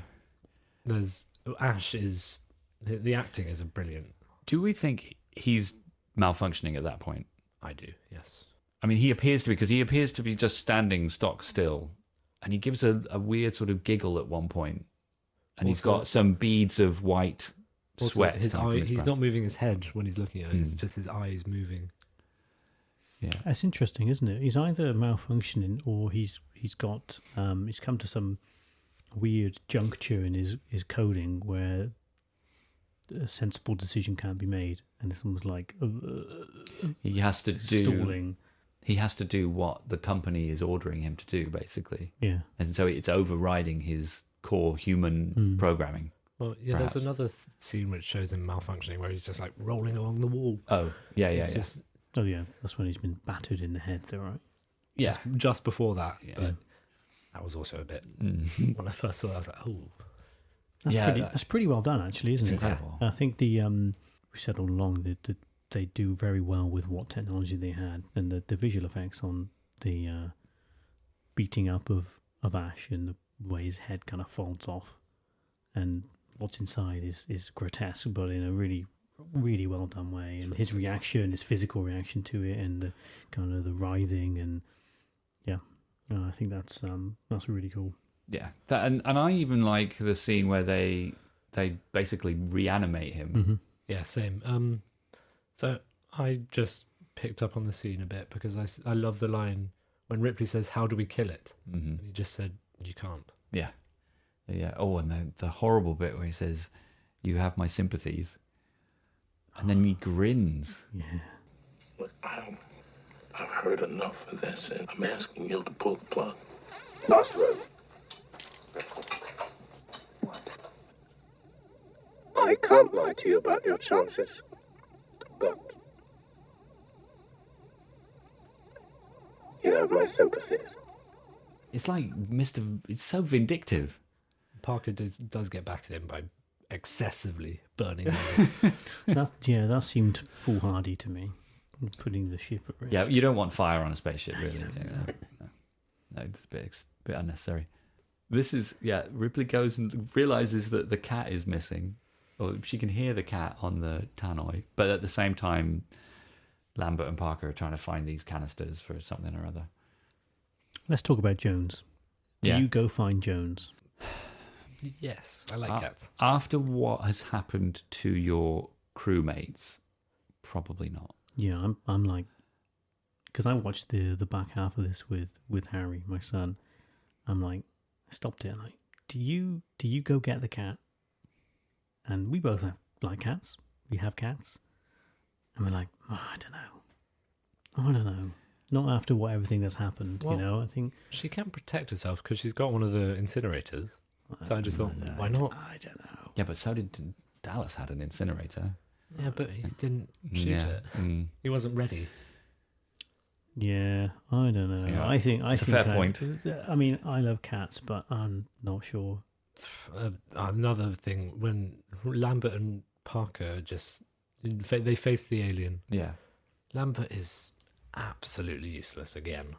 there's Ash is the acting is brilliant. Do we think he's malfunctioning at that point? I do. Yes. I mean, he appears to be just standing stock still, and he gives a weird sort of giggle at one point, and he's got some beads of white sweat. He's not moving his head when he's looking at it. It's just his eyes moving. Yeah, that's interesting, isn't it? He's either malfunctioning or he's got he's come to some weird juncture in his coding where a sensible decision can't be made, and it's almost like he has to do stalling. He has to do what the company is ordering him to do, basically. Yeah, and so it's overriding his core human programming. Well, yeah, perhaps. There's another scene which shows him malfunctioning where he's just like rolling along the wall. Oh, yeah. Oh, yeah, that's when he's been battered in the head, though, right? Yeah, just before that. Yeah. But that was also a bit. When I first saw it, I was like, oh. That's pretty well done, actually, isn't it? Incredible. I think we said all along that they do very well with what technology they had, and the visual effects on the beating up of Ash and the way his head kind of folds off, and what's inside is grotesque, but in a really, really well done way. And his reaction, his physical reaction to it, and the kind of the writhing, and I think that's really cool. Yeah, and I even like the scene where they basically reanimate him. Mm-hmm. Yeah, same. So I just picked up on the scene a bit because I love the line when Ripley says, "How do we kill it?" And he just said, "You can't." Yeah. Oh, and the horrible bit where he says, "You have my sympathies," and then he grins. Yeah. Look, I've heard enough of this, and I'm asking you to pull the plug. Nostro. What? I can't lie to you about your chances, but you have my sympathies. It's like it's so vindictive. Parker does get back at him by excessively burning him. that seemed foolhardy to me, putting the ship at risk. Yeah, you don't want fire on a spaceship, really. No, it's a bit unnecessary. This is, Ripley goes and realizes that the cat is missing. Or she can hear the cat on the tannoy, but at the same time, Lambert and Parker are trying to find these canisters for something or other. Let's talk about Jones. Do you go find Jones? Yes, I like cats. After what has happened to your crewmates, probably not. Yeah, I'm like, because I watched the back half of this with Harry, my son. I'm like, I stopped it. I'm like, do you go get the cat? And we both like cats. We have cats. And we're like, I don't know. Not after everything that's happened, I think she can protect herself because she's got one of the incinerators. So I just thought, why not? I don't know. Yeah, but so did Dallas had an incinerator. Yeah, but he didn't shoot Yeah. it. Mm. He wasn't ready. Yeah, I don't know. Yeah. I think It's a fair point. I mean, I love cats, but I'm not sure. Another thing, when Lambert and Parker they face the alien, Yeah. Lambert is absolutely useless again.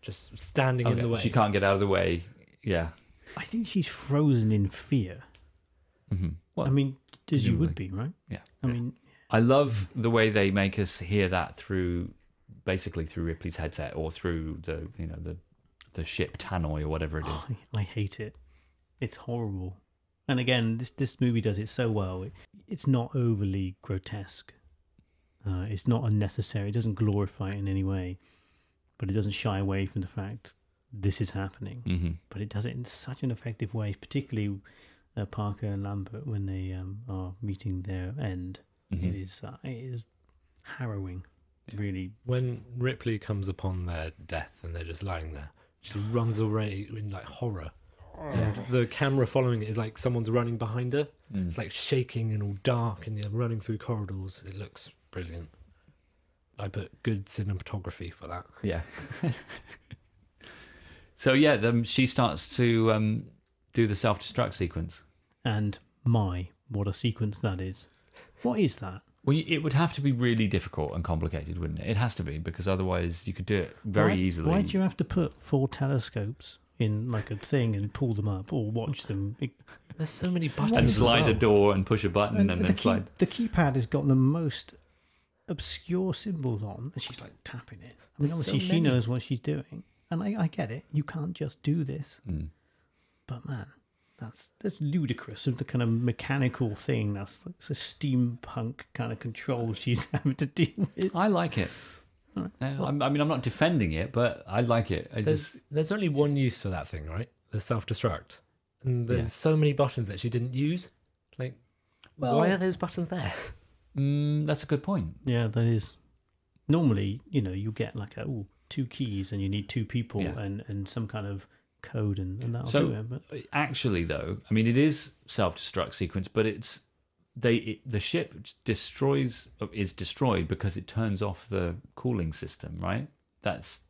Just standing in the way. She can't get out of the way. Yeah. I think she's frozen in fear. Mm-hmm. Well, I mean, as you would presumably. be, right? Yeah. I mean, I love the way they make us hear that basically through Ripley's headset or through the ship tannoy or whatever it is. I hate it. It's horrible. And again, this movie does it so well. It's not overly grotesque. It's not unnecessary. It doesn't glorify it in any way, but it doesn't shy away from the fact this is happening. Mm-hmm. But it does it in such an effective way, particularly Parker and Lambert when they are meeting their end. Mm-hmm. It is harrowing, really. When Ripley comes upon their death and they're just lying there, she runs away in like horror. And the camera following it is like someone's running behind her. It's like shaking and all dark, and they're running through corridors. It looks brilliant. I put good cinematography for that. Yeah. So yeah, she starts to do the self-destruct sequence. And what a sequence that is. What is that? Well, it would have to be really difficult and complicated, wouldn't it? It has to be, because otherwise you could do it very easily. Why do you have to put 4 telescopes in like a thing and pull them up or watch them? There's so many buttons. And as slide well. a door and push a button and then slide. The keypad has got the most obscure symbols on, and she's like tapping it. I mean, There's obviously so she many. knows what she's doing, and I get it. You can't just do this, but man, that's ludicrous. Of the kind of mechanical thing that's like a steampunk kind of control she's having to deal with. I like it. I'm not defending it, but I like it. There's only one use for that thing, right? The self-destruct. And there's so many buttons that she didn't use. Like, why are those buttons there? That's a good point. Yeah, that is. Normally, you get like 2 keys, and you need 2 people and some kind of code, and that'll do it. But actually, though, I mean, it is self-destruct sequence, but the ship is destroyed because it turns off the cooling system, right? That's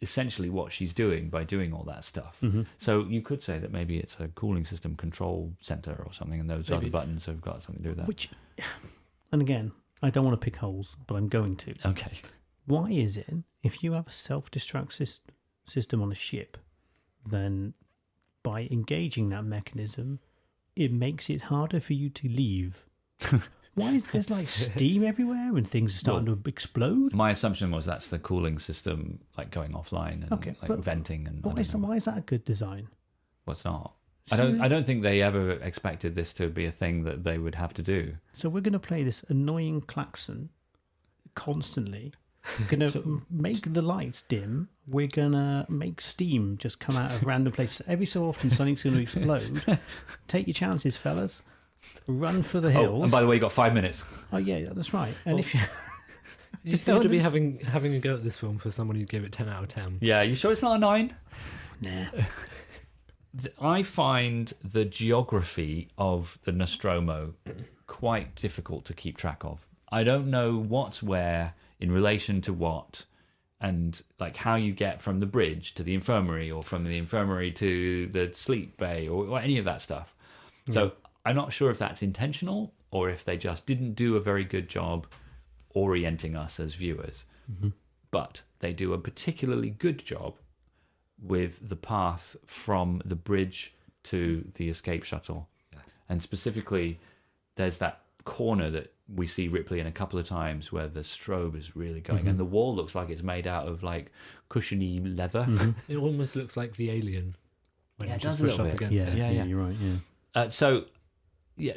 essentially what she's doing by doing all that stuff. Mm-hmm. So you could say that maybe it's a cooling system control center or something, and those other buttons have got something to do with that. And again, I don't want to pick holes, but I'm going to. Okay. Why is it, if you have a self-destruct system on a ship, then by engaging that mechanism, it makes it harder for you to leave? Why is there's like steam everywhere and things are starting to explode? My assumption was that's the cooling system like going offline and venting and why is that a good design? Well, it's not. I don't think they ever expected this to be a thing that they would have to do. So we're going to play this annoying klaxon constantly. We're going to make the lights dim. We're going to make steam just come out of random places. Every so often something's going to explode. Take your chances, fellas. Run for the hills. Oh, and by the way, you got 5 minutes. Oh yeah, that's right. And if you You seem to be having a go at this film for someone who gave it 10 out of 10. Yeah, you sure it's not a 9? Nah. I find the geography of the Nostromo quite difficult to keep track of. I don't know what's where in relation to what, and like how you get from the bridge to the infirmary, or from the infirmary to the sleep bay, or any of that stuff. So I'm not sure if that's intentional or if they just didn't do a very good job orienting us as viewers. Mm-hmm. But they do a particularly good job with the path from the bridge to the escape shuttle. And specifically, there's that corner that we see Ripley in a couple of times where the strobe is really going, and the wall looks like it's made out of like cushiony leather. It almost looks like the alien when Yeah, you it just does a push little up bit. against it. Yeah, you're right. Yeah. So, yeah,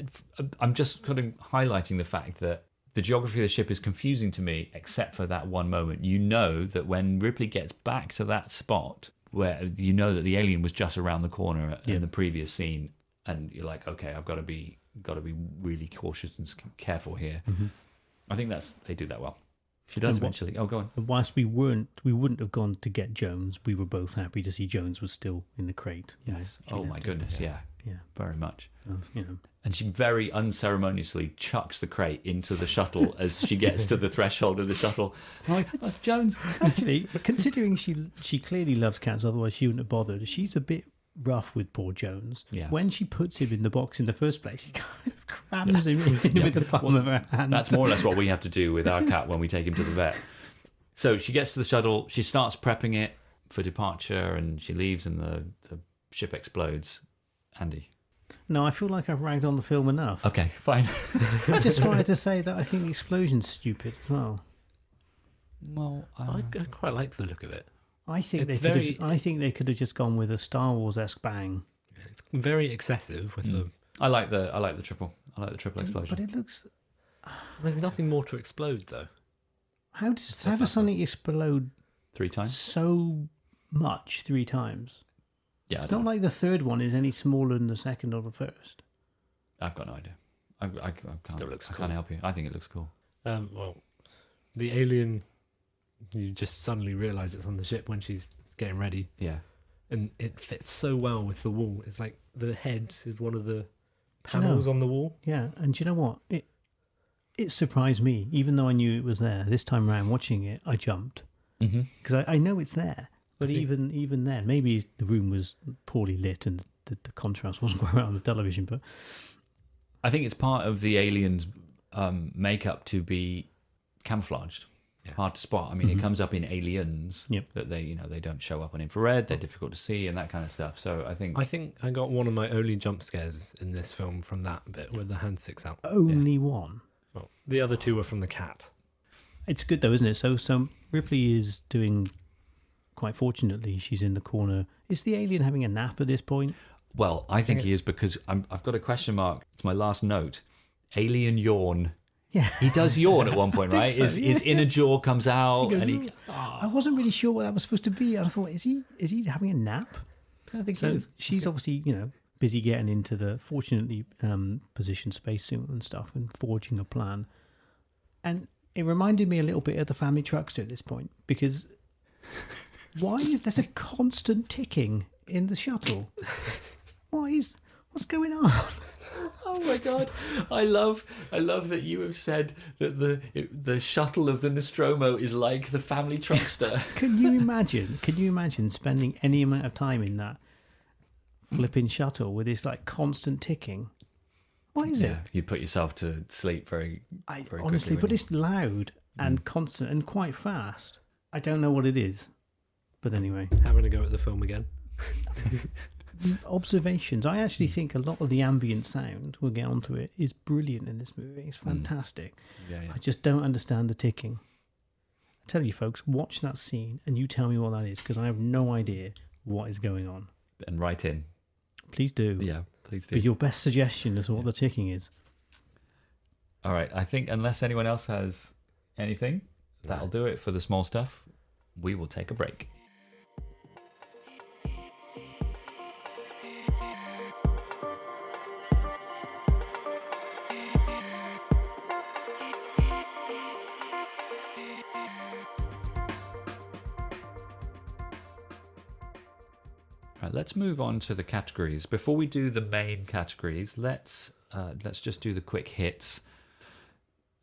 I'm just kind of highlighting the fact that the geography of the ship is confusing to me, except for that one moment. You know that when Ripley gets back to that spot, where you know that the alien was just around the corner in the previous scene, and you're like, okay, I've got to be really cautious and careful here. I think they do that well. She does eventually. Oh, go on. And whilst we wouldn't have gone to get Jones, we were both happy to see Jones was still in the crate. Yes. Oh my goodness. Yeah. Yeah. very much. You know. And she very unceremoniously chucks the crate into the shuttle as she gets to the threshold of the shuttle. I'm like, oh, Jones. Actually, considering she clearly loves cats, otherwise she wouldn't have bothered. She's a bit rough with poor Jones. Yeah. When she puts him in the box in the first place, she kind of crams him in with the palm of her hand. That's more or less what we have to do with our cat when we take him to the vet. So she gets to the shuttle, she starts prepping it for departure, and she leaves, and the ship explodes. Andy. No, I feel like I've ragged on the film enough. Okay, fine. I just wanted to say that I think the explosion's stupid as well. Well, I quite like the look of it. I think It's they could have just gone with a Star Wars-esque bang. It's very excessive with the. I like the triple. I like the triple explosion. But it looks. There's nothing more to explode though. How does something explode 3 times? so much 3 times? Yeah, It's not like the third one is any smaller than the second or the first. I've got no idea. I can't. Still looks I cool. can't help you. I think it looks cool. Well, the alien, you just suddenly realise it's on the ship when she's getting ready, Yeah. and it fits so well with the wall. It's like the head is one of the panels on the wall. Yeah, and do you know what? It surprised me, even though I knew it was there. This time around, watching it, I jumped because I know it's there. But even then, maybe the room was poorly lit and the contrast wasn't quite right on the television. But I think it's part of the aliens' makeup to be camouflaged, hard to spot. I mean, it comes up in Aliens that they don't show up on infrared. They're difficult to see and that kind of stuff. So I think I got one of my only jump scares in this film from that bit where the hand sticks out. only one. Well, the other 2 were from the cat. It's good though, isn't it? So Ripley is doing. Quite fortunately, she's in the corner. Is the alien having a nap at this point? Well, I think he is because I've got a question mark. It's my last note. Alien yawn. Yeah, He does yawn at one point, right? so, His inner jaw comes out, goes, and he. I wasn't really sure what that was supposed to be. I thought, is he having a nap? I think So he is. she's obviously busy getting into the fortunately positioned spacesuit and stuff and forging a plan. And it reminded me a little bit of the Family Truckster at this point because. Why is there's a constant ticking in the shuttle? What's going on? Oh my god! I love that you have said that the shuttle of the Nostromo is like the Family Truckster. Can you imagine spending any amount of time in that flipping shuttle with this like constant ticking? What is it? You'd put yourself to sleep very Honestly, quickly. but it's loud and constant and quite fast. I don't know what it is. But anyway, Having a go at the film again. observations. I actually think a lot of the ambient sound, we'll get onto it, is brilliant in this movie. It's fantastic. Yeah. I just don't understand the ticking. I tell you, folks, watch that scene and you tell me what that is because I have no idea what is going on. And write in. Please do. Yeah, please do. But your best suggestion as to what the ticking is. All right. I think unless anyone else has anything, that'll do it for the small stuff. We will take a break. Right, let's move on to the categories. Before we do the main categories, let's just do the quick hits.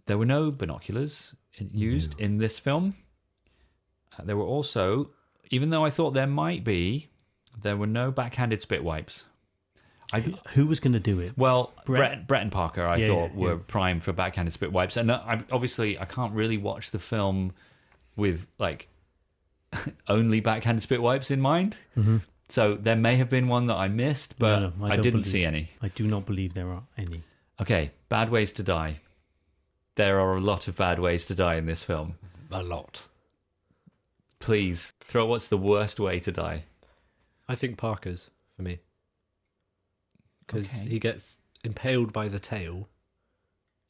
There were no binoculars used in this film. There were also, even though I thought there might be, there were no backhanded spit wipes. Who was going to do it? Well, Brett? Brett and Parker, I thought, were primed for backhanded spit wipes. And obviously, I can't really watch the film with, like, only backhanded spit wipes in mind. Mm-hmm. So there may have been one that I missed, but No, I didn't see any. I do not believe there are any. Okay, bad ways to die. There are a lot of bad ways to die in this film. A lot. Please, throw what's the worst way to die? I think Parker's for me. Because Okay. he gets impaled by the tail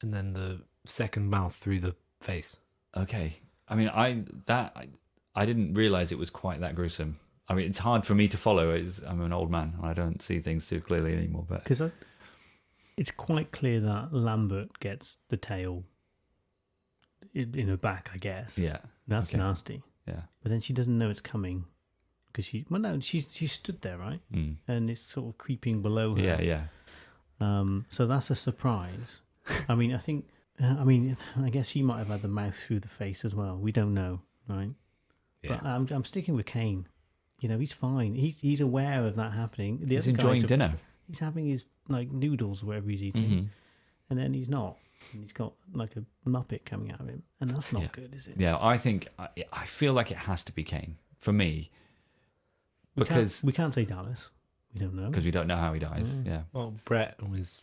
and then the second mouth through the face. Okay. I mean, I didn't realize it was quite that gruesome. I mean, it's hard for me to follow. I'm an old man. I don't see things too clearly anymore. But Because it's quite clear that Lambert gets the tail in her back, I guess. yeah, That's okay. nasty. Yeah. But then she doesn't know it's coming because she stood there, right? And it's sort of creeping below her. Yeah. So that's a surprise. I mean, I guess she might have had the mouth through the face as well. We don't know, right? Yeah. But I'm sticking with Kane. He's fine. He's aware of that happening. He's enjoying dinner. He's having his noodles, whatever he's eating, and then he's not. And he's got like a Muppet coming out of him, and that's not good, is it? Yeah, I feel like it has to be Kane for me, because we can't say Dallas. We don't know because we don't know how he dies. Yeah. Well, Brett was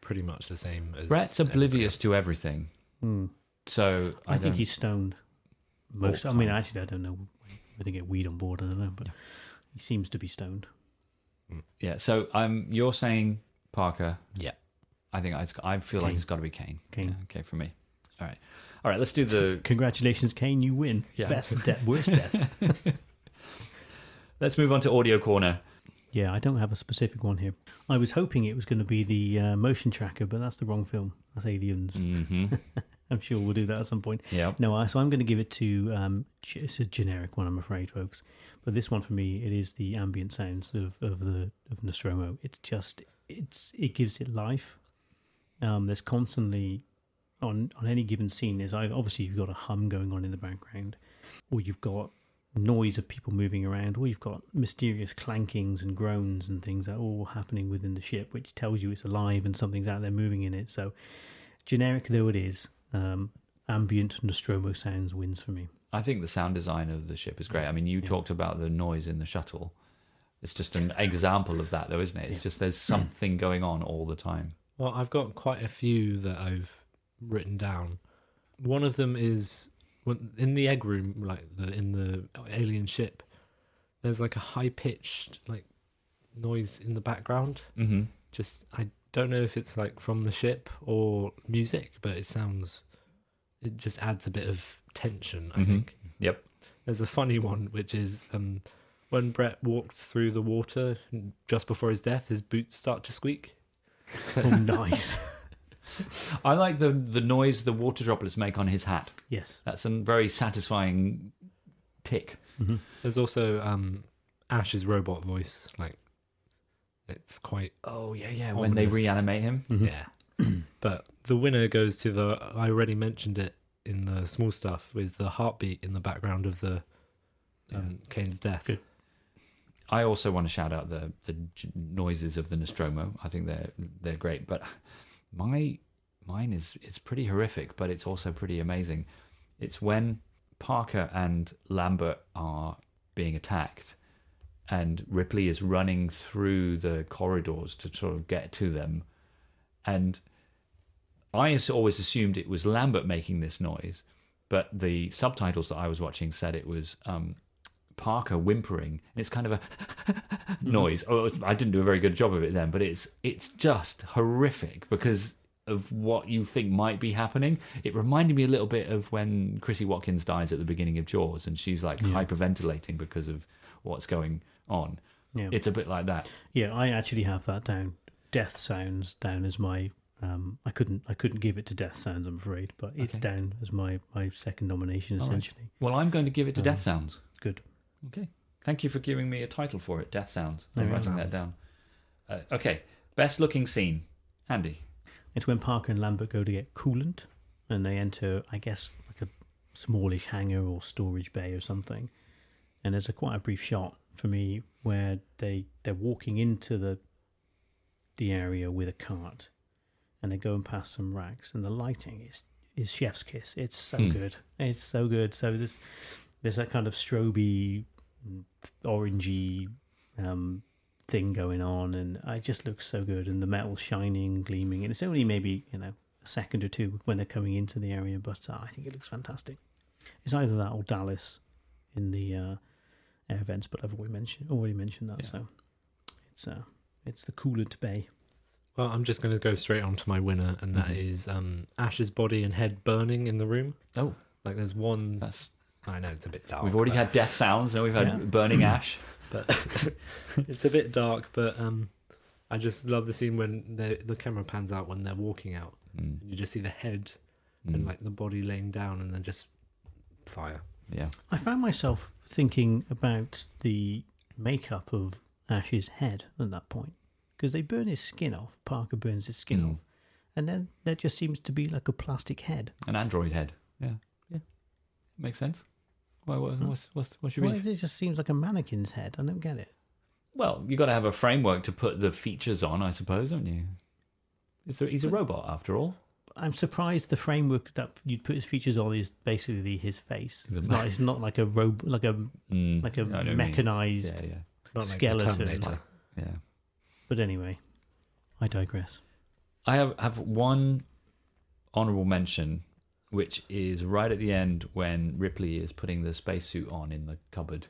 pretty much the same as Brett's oblivious to everything. So I think he's stoned. Most. All I mean, the time. actually, I don't know. Whether they get weed on board, I don't know, but he seems to be stoned. Yeah. So you're saying Parker. Yeah. I feel like it's got to be Kane. Kane. Yeah, okay, for me. All right. Let's do the. Congratulations, Kane! You win. Yeah. Best death, worst death. Let's move on to Audio Corner. Yeah, I don't have a specific one here. I was hoping it was going to be the motion tracker, but that's the wrong film. That's Aliens. I'm sure we'll do that at some point. Yeah. No, so I'm going to give it to. It's a generic one, I'm afraid, folks. But this one for me, it is the ambient sounds of Nostromo. It's just it gives it life. There's constantly on any given scene. Obviously you've got a hum going on in the background, or you've got noise of people moving around, or you've got mysterious clankings and groans and things that are all happening within the ship, which tells you it's alive and something's out there moving in it. So, generic though it is, ambient Nostromo sounds wins for me. I think the sound design of the ship is great. I mean, you talked about the noise in the shuttle. It's just an example of that, though, isn't it? It's just there's something going on all the time. Well, I've got quite a few that I've written down. One of them is in the egg room, like in the alien ship. There's like a high pitched like noise in the background. Mm-hmm. Just I don't know if it's like from the ship or music, but it just adds a bit of tension, I think. Yep. There's a funny one, which is when Brett walked through the water just before his death, his boots start to squeak. Oh, nice. I like the noise the water droplets make on his hat. Yes. That's a very satisfying tick. Mm-hmm. There's also Ash's robot voice. Like, it's quite... Oh, yeah. When they reanimate him. Mm-hmm. Yeah. But the winner goes to I already mentioned it in the small stuff, is the heartbeat in the background of the Kane's death. Good. I also want to shout out the noises of the Nostromo. I think they're great, but mine is pretty horrific, but it's also pretty amazing. It's when Parker and Lambert are being attacked, and Ripley is running through the corridors to sort of get to them, and I always assumed it was Lambert making this noise, but the subtitles that I was watching said it was Parker whimpering, and it's kind of a noise. Oh, I didn't do a very good job of it then, but it's just horrific because of what you think might be happening. It reminded me a little bit of when Chrissy Watkins dies at the beginning of Jaws, and she's like hyperventilating because of what's going on. Yeah. It's a bit like that. Yeah, I actually have that down. Death sounds down as my. I couldn't give it to Death Sounds, I'm afraid, but it's down as my second nomination essentially. Right. Well, I'm going to give it to Death Sounds. Good. Okay. Thank you for giving me a title for it, Death Sounds. I'm writing that down. Okay. Best looking scene. Andy. It's when Parker and Lambert go to get coolant, and they enter, I guess, like a smallish hangar or storage bay or something. And there's quite a brief shot for me where they're walking into the area with a cart, and they're going past some racks, and the lighting is chef's kiss. It's so good. It's so good. So there's that kind of stroby, orangey thing going on, and it just looks so good, and the metal shining, gleaming, and it's only maybe a second or two when they're coming into the area, but I think it looks fantastic. It's either that or Dallas in the air vents, but I've already mentioned that. So it's the coolant bay. Well, I'm just going to go straight on to my winner, and that is Ash's body and head burning in the room. Oh, like there's one. I know it's a bit dark. We've already had Death Sounds, and we've had burning ash. But it's a bit dark. But I just love the scene when the camera pans out when they're walking out. And you just see the head and like the body laying down, and then just fire. Yeah. I found myself thinking about the makeup of Ash's head at that point, because they burn his skin off. Parker burns his skin off, and then there just seems to be like a plastic head, An android head. Yeah. Makes sense. Why? What's your well, beef? it just seems like a mannequin's head. I don't get it. Well, you got to have a framework to put the features on, I suppose, don't you? He's a robot after all. I'm surprised the framework that you'd put his features on is basically his face. It's not like a like a mechanized Not like the skeleton. Terminator. Yeah. But anyway, I digress. I have one honourable mention, which is right at the end when Ripley is putting the spacesuit on in the cupboard,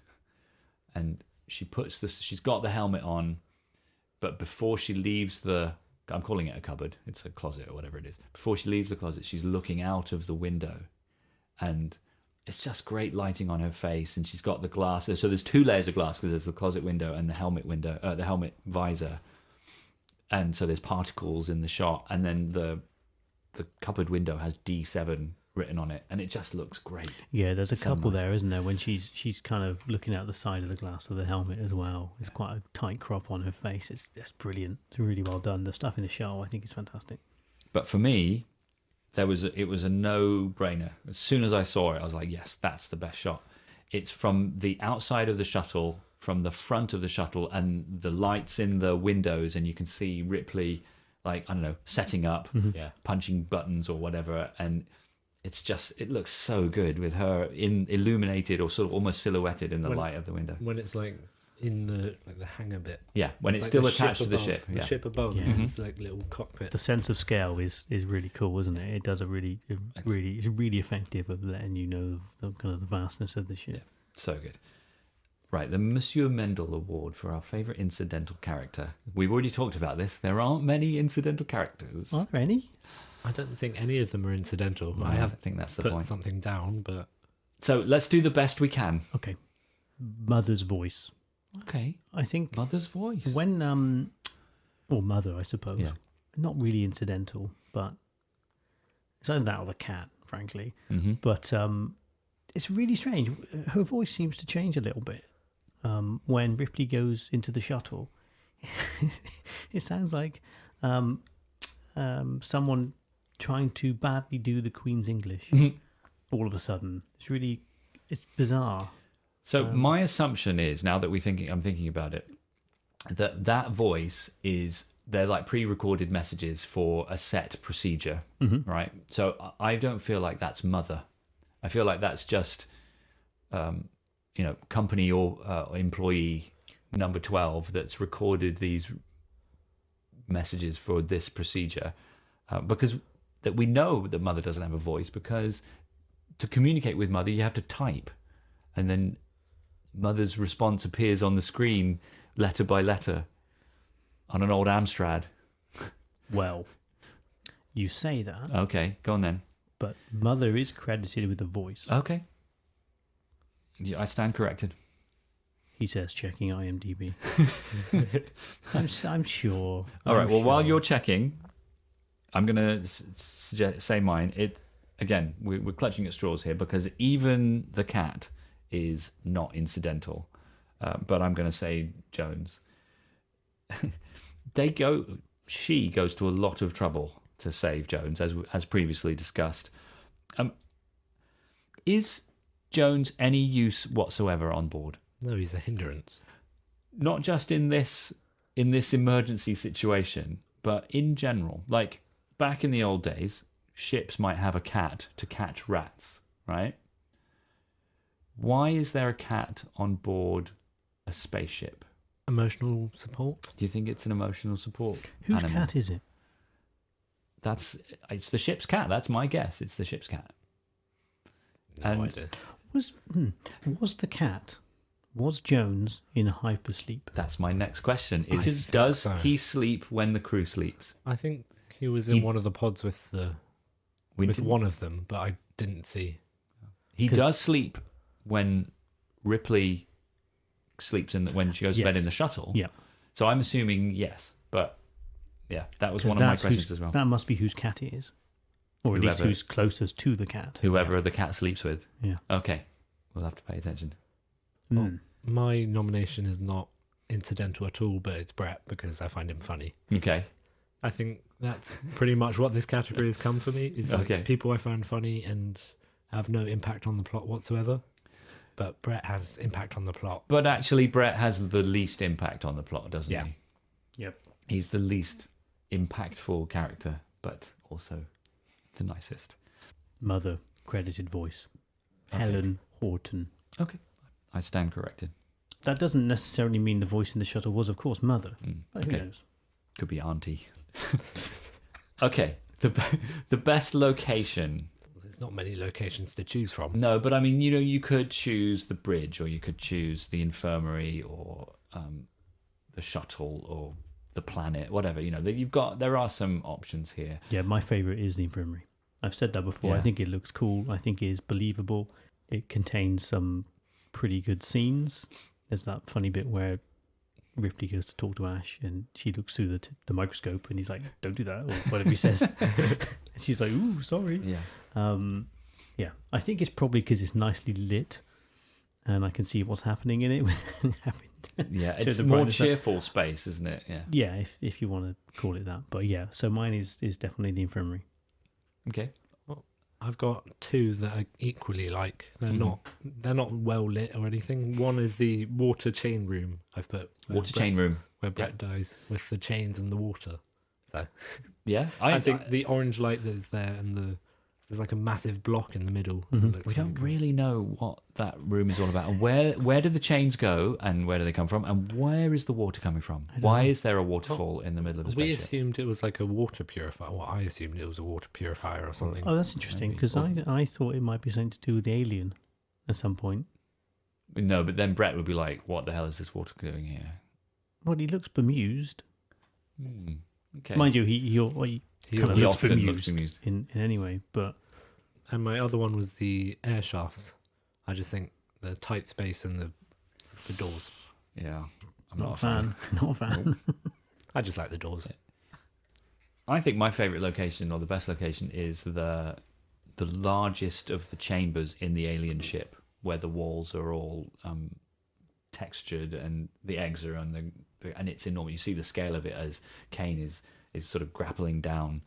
and she's got the helmet on, but before she leaves I'm calling it a cupboard, it's a closet or whatever it is. Before she leaves the closet, she's looking out of the window, and it's just great lighting on her face, and she's got the glasses. So there's two layers of glass, because there's the closet window and the helmet window, the helmet visor, and so there's particles in the shot, and then the cupboard window has D7 written on it, and it just looks great. Yeah, there's a couple there, isn't there? When she's kind of looking out the side of the glass of the helmet as well. It's quite a tight crop on her face. It's brilliant. It's really well done. The stuff in the show, I think, is fantastic. But for me, it was a no-brainer. As soon as I saw it, I was like, yes, that's the best shot. It's from the outside of the shuttle, from the front of the shuttle, and the lights in the windows, and you can see Ripley, like, I don't know, setting up, punching buttons or whatever, and it looks so good with her illuminated or sort of almost silhouetted in the light of the window. When it's like in the hangar bit. Yeah, when it's like still the attached to the above, ship. The ship above, it's like little cockpit. The sense of scale is really cool, isn't it? It does it's really effective of letting you know the kind of the vastness of the ship. Yeah, so good. Right, the Monsieur Mendel Award for our favourite incidental character. We've already talked about this. There aren't many incidental characters. Are there any? I don't think any of them are incidental. No, I think that's the put point. something down, but So let's do the best we can. Okay. Mother's voice. Okay. I think Mother's voice. when or mother, I suppose. Yeah. Not really incidental, but it's either that or the cat, frankly. Mm-hmm. But it's really strange. Her voice seems to change a little bit when Ripley goes into the shuttle. It sounds like someone trying to badly do the Queen's English. All of a sudden, it's bizarre. So my assumption is, now that I'm thinking about it, that voice they're like pre-recorded messages for a set procedure, right? So I don't feel like that's Mother. I feel like that's just, company or employee number 12 that's recorded these messages for this procedure, because that we know that Mother doesn't have a voice, because to communicate with Mother you have to type, and then Mother's response appears on the screen letter by letter on an old Amstrad. Well, you say that. Okay, go on then. But Mother is credited with a voice. Okay. Yeah, I stand corrected. He says, checking IMDb. I'm sure. All right. Well, while you're checking, I'm going to say mine. Again, we're clutching at straws here, because even the cat is not incidental. But I'm going to say Jones. She goes to a lot of trouble to save Jones, as previously discussed. Is Jones any use whatsoever on board? no, he's a hindrance. Not just in this emergency situation, but in general. Like back in the old days, ships might have a cat to catch rats, right? Why is there a cat on board a spaceship? Emotional support. Do you think it's an emotional support Whose animal? cat is it? It's the ship's cat. That's my guess. It's the ship's cat. No idea. Was Jones in hypersleep? That's my next question. Does so. he sleep when the crew sleeps? I think he was in one of the pods with With one of them, but I didn't see. He does sleep when Ripley sleeps when she goes to bed in the shuttle. Yeah. So I'm assuming yes, but yeah, that was one of my questions as well. That must be whose cat it is, or at least who's closest to the cat. Whoever the cat sleeps with. Yeah. Okay, we'll have to pay attention. Well, my nomination is not incidental at all, but it's Brett because I find him funny. Okay. I think that's pretty much what this category has come for me. Is like Okay. people I find funny and have no impact on the plot whatsoever. But Brett has impact on the plot. But actually, Brett has the least impact on the plot, doesn't Yeah. he? Yep. He's the least impactful character, but also the nicest. Mother, credited voice. Okay. Helen Horton. Okay. I stand corrected. That doesn't necessarily mean the voice in the shuttle was, of course, Mother. But who Okay. knows? Could be Auntie. Okay. The best location. There's not many locations to choose from. No, but I mean, you could choose the bridge, or you could choose the infirmary, or the shuttle, or the planet, whatever. There are some options here. Yeah, my favourite is the infirmary. I've said that before. Yeah. I think it looks cool. I think it is believable. It contains some pretty good scenes. There's that funny bit where Ripley goes to talk to Ash and she looks through the microscope and he's like, don't do that, or whatever he says. And she's like, ooh, sorry. Yeah. Yeah, I think it's probably because it's nicely lit and I can see what's happening in it without having to Yeah, turn it's the more brightness up. cheerful space, isn't it? Yeah. Yeah, if you want to call it that. But yeah, so mine is definitely the infirmary. Okay. I've got two that I equally like. They're not well lit or anything. One is the water chain room. I've put Water chain room. where Brett dies with the chains and the water. So Yeah. I think the orange light that is there and there's like a massive block in the middle. we don't really know what that room is all about, and where do the chains go, and where do they come from, and where is the water coming from? Why is there a waterfall in the middle of a We spaceship? assumed it was like a water purifier. Well, I assumed it was a water purifier or something. Oh, that's interesting because I thought it might be something to do with the alien at some point. No, but then Brett would be like, "What the hell is this water doing here?" Well, he looks bemused. Okay. Mind you, he kind of He looks often looks bemused bemused. in any way, but And my other one was the air shafts. I just think the tight space and the doors. Yeah, I'm not a fan. Not a fan. I just like the doors. I think my favorite location, or the best location, is the largest of the chambers in the alien ship, where the walls are all textured and the eggs are on and it's enormous. You see the scale of it as Kane is sort of grappling down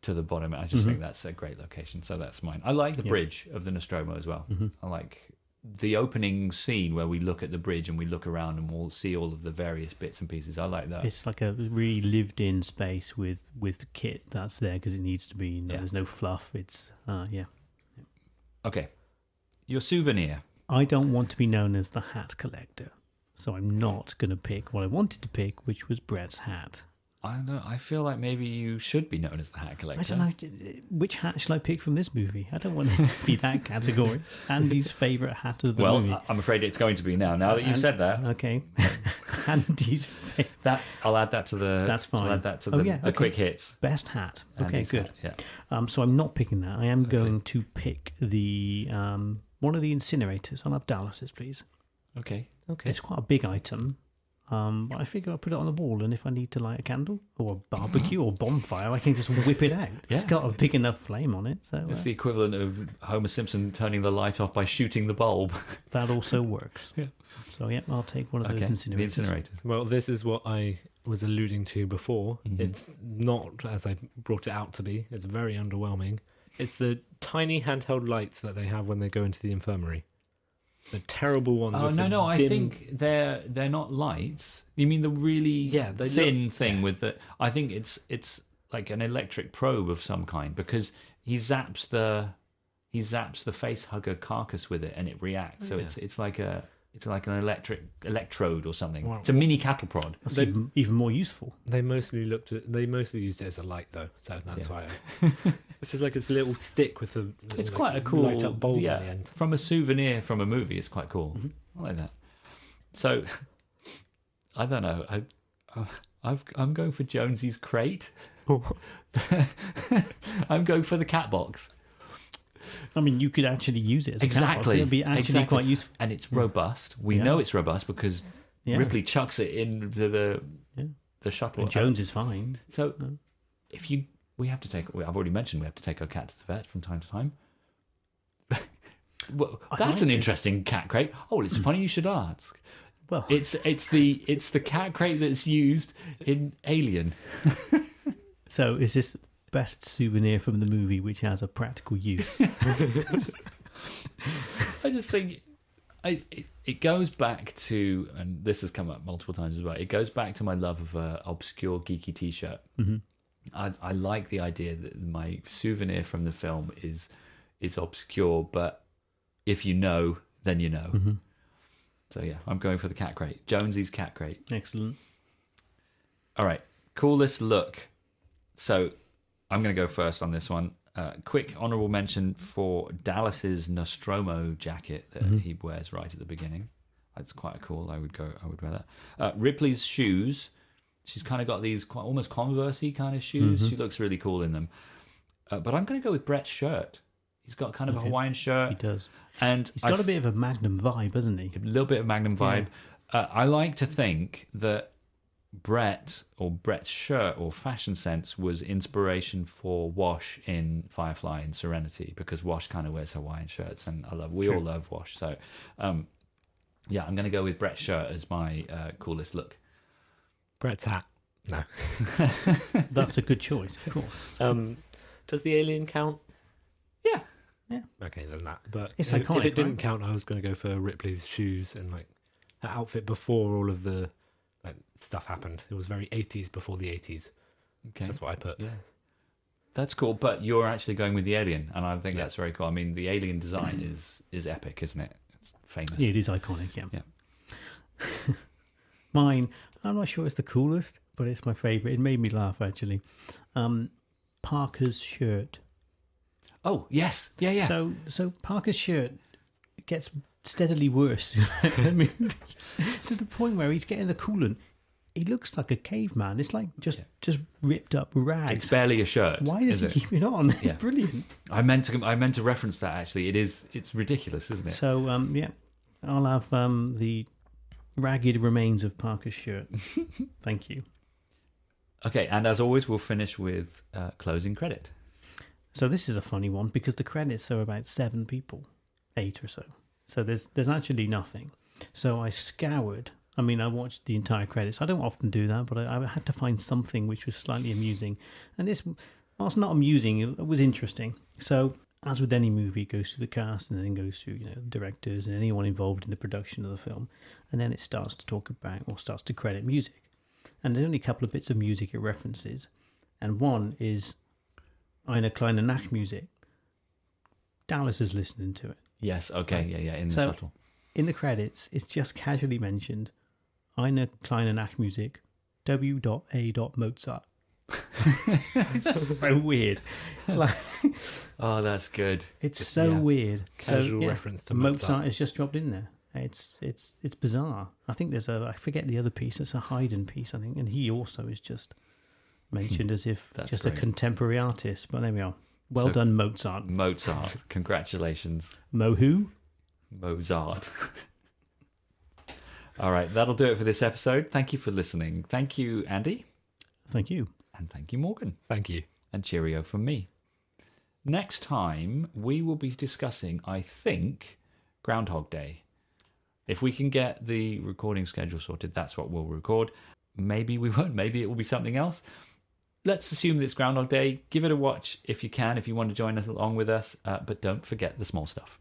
to the bottom. I just think that's a great location, so that's mine. I like the bridge of the Nostromo as well. I like the opening scene where we look at the bridge and we look around and we'll see all of the various bits and pieces. I like that. It's like a really lived-in space with kit that's there because it needs to be. There's no fluff. It's Okay, your souvenir. I don't want to be known as the hat collector, so I'm not going to pick what I wanted to pick, which was Brett's hat. I don't know. I feel like maybe you should be known as the hat I collector. don't know. Which hat shall I pick from this movie? I don't want it to be that category. Andy's favourite hat of the movie. Well, I'm afraid it's going to be now. Now that you've said that, Okay. Andy's favourite. I'll add that to the. That's fine. I'll add that to Oh, the, yeah, the okay. quick hits. Best hat. Okay, Andy's good. hat, yeah. So I'm not picking that. I am going to pick the one of the incinerators. I'll have Dallas's, please. Okay. It's quite a big item. But I figure I'll put it on the wall, and if I need to light a candle or a barbecue or bonfire, I can just whip it out. It's got a big enough flame on it, so It's the equivalent of Homer Simpson turning the light off by shooting the bulb. that also works. Yeah. So I'll take one of those Okay. incinerators. The incinerators. Well, this is what I was alluding to before. Mm-hmm. It's not as I brought it out to be. It's very underwhelming. It's the tiny handheld lights that they have when they go into the infirmary. The terrible ones. Oh with the no! I dim- think they're not lights. You mean the really they thin look- thing with the? I think it's like an electric probe of some kind, because he zaps the face hugger carcass with it and it reacts. So it's like an electrode or something. Wow. It's a mini cattle prod. That's even more useful. They mostly used it as a light though, so that's why. This is like this little stick with a. It's like, quite a cool light up bulb yeah, on the end. from a souvenir from a movie. It's quite cool. I like that. So I don't know. I'm going for Jonesy's crate. I'm going for the cat box. I mean, you could actually use it as a cat box. Exactly. It'd be actually Exactly. quite useful. And it's robust. We Yeah. know it's robust because Yeah. Ripley chucks it into the shuttle. And Jones is fine. So I've already mentioned we have to take our cat to the vet from time to time. Well, that's an interesting cat crate. Oh, it's funny you should ask. Well, It's the cat crate that's used in Alien. so is this best souvenir from the movie which has a practical use? I just think it goes back to, and this has come up multiple times as well, it goes back to my love of an obscure geeky t-shirt. Mm-hmm. I like the idea that my souvenir from the film is obscure, but if you know, then you know. Mm-hmm. So yeah, I'm going for the cat crate. Jonesy's cat crate. Excellent. All right, coolest look. So I'm going to go first on this one. Quick honourable mention for Dallas's Nostromo jacket that he wears right at the beginning. It's quite cool. I would wear that. Ripley's shoes. She's kind of got these quite almost Converse-y kind of shoes. She looks really cool in them. But I'm going to go with Brett's shirt. He's got kind of a Hawaiian shirt. He does. And he's got a bit of a Magnum vibe, hasn't he? A little bit of Magnum vibe. Yeah. I like to think that Brett's shirt or fashion sense was inspiration for Wash in Firefly and Serenity, because Wash kind of wears Hawaiian shirts, and we all love Wash. So, yeah, I'm going to go with Brett's shirt as my coolest look. Brett's hat. No. That's a good choice, of course. Does the alien count? Yeah. Yeah. Okay, then that. But it's if iconic, it didn't right? count, I was going to go for Ripley's shoes and like that outfit before all of the like stuff happened. It was very 80s before the 80s. Okay. That's what I put. Yeah. That's cool, but you're actually going with the alien, and I think that's very cool. I mean, the alien design is epic, isn't it? It's famous. Yeah, it is iconic, yeah. Yeah. Mine, I'm not sure it's the coolest, but it's my favourite. It made me laugh, actually. Parker's shirt. Oh, yes. Yeah, yeah. So Parker's shirt gets steadily worse in the movie, to the point where he's getting the coolant. He looks like a caveman. It's like just ripped up rags. It's barely a shirt. Why does he keep it on? It's brilliant. I meant to reference that, actually. It's ridiculous, isn't it? So yeah, I'll have the ragged remains of Parker's shirt. Thank you. Okay, and as always, we'll finish with closing credit. So this is a funny one because the credits are about 7 people, 8 or so. So there's actually nothing. So I scoured. I mean, I watched the entire credits. I don't often do that, but I had to find something which was slightly amusing. And this, whilst not amusing, it was interesting. So as with any movie, it goes through the cast and then goes through directors and anyone involved in the production of the film, and then it starts to talk about or starts to credit music. And there's only a couple of bits of music it references, and one is Eine kleine Nachtmusik. Dallas is listening to it. Yes, okay, yeah, in the subtle. In the credits, it's just casually mentioned Eine kleine Nachtmusik, W.A. Mozart. It's so weird. Oh, that's good. It's so weird. Casual reference to Mozart. Is just dropped in there. It's bizarre. I think there's I forget the other piece. It's a Haydn piece, I think, and he also is just mentioned as if just great. A contemporary artist. But there we are. Well done, Mozart. Mozart, congratulations. Mo who? Mozart. All right, that'll do it for this episode. Thank you for listening. Thank you, Andy. Thank you. And thank you, Morgan. Thank you. And cheerio from me. Next time, we will be discussing, I think, Groundhog Day. If we can get the recording schedule sorted, that's what we'll record. Maybe we won't. Maybe it will be something else. Let's assume that it's Groundhog Day. Give it a watch if you can, if you want to join us along with us. But don't forget the small stuff.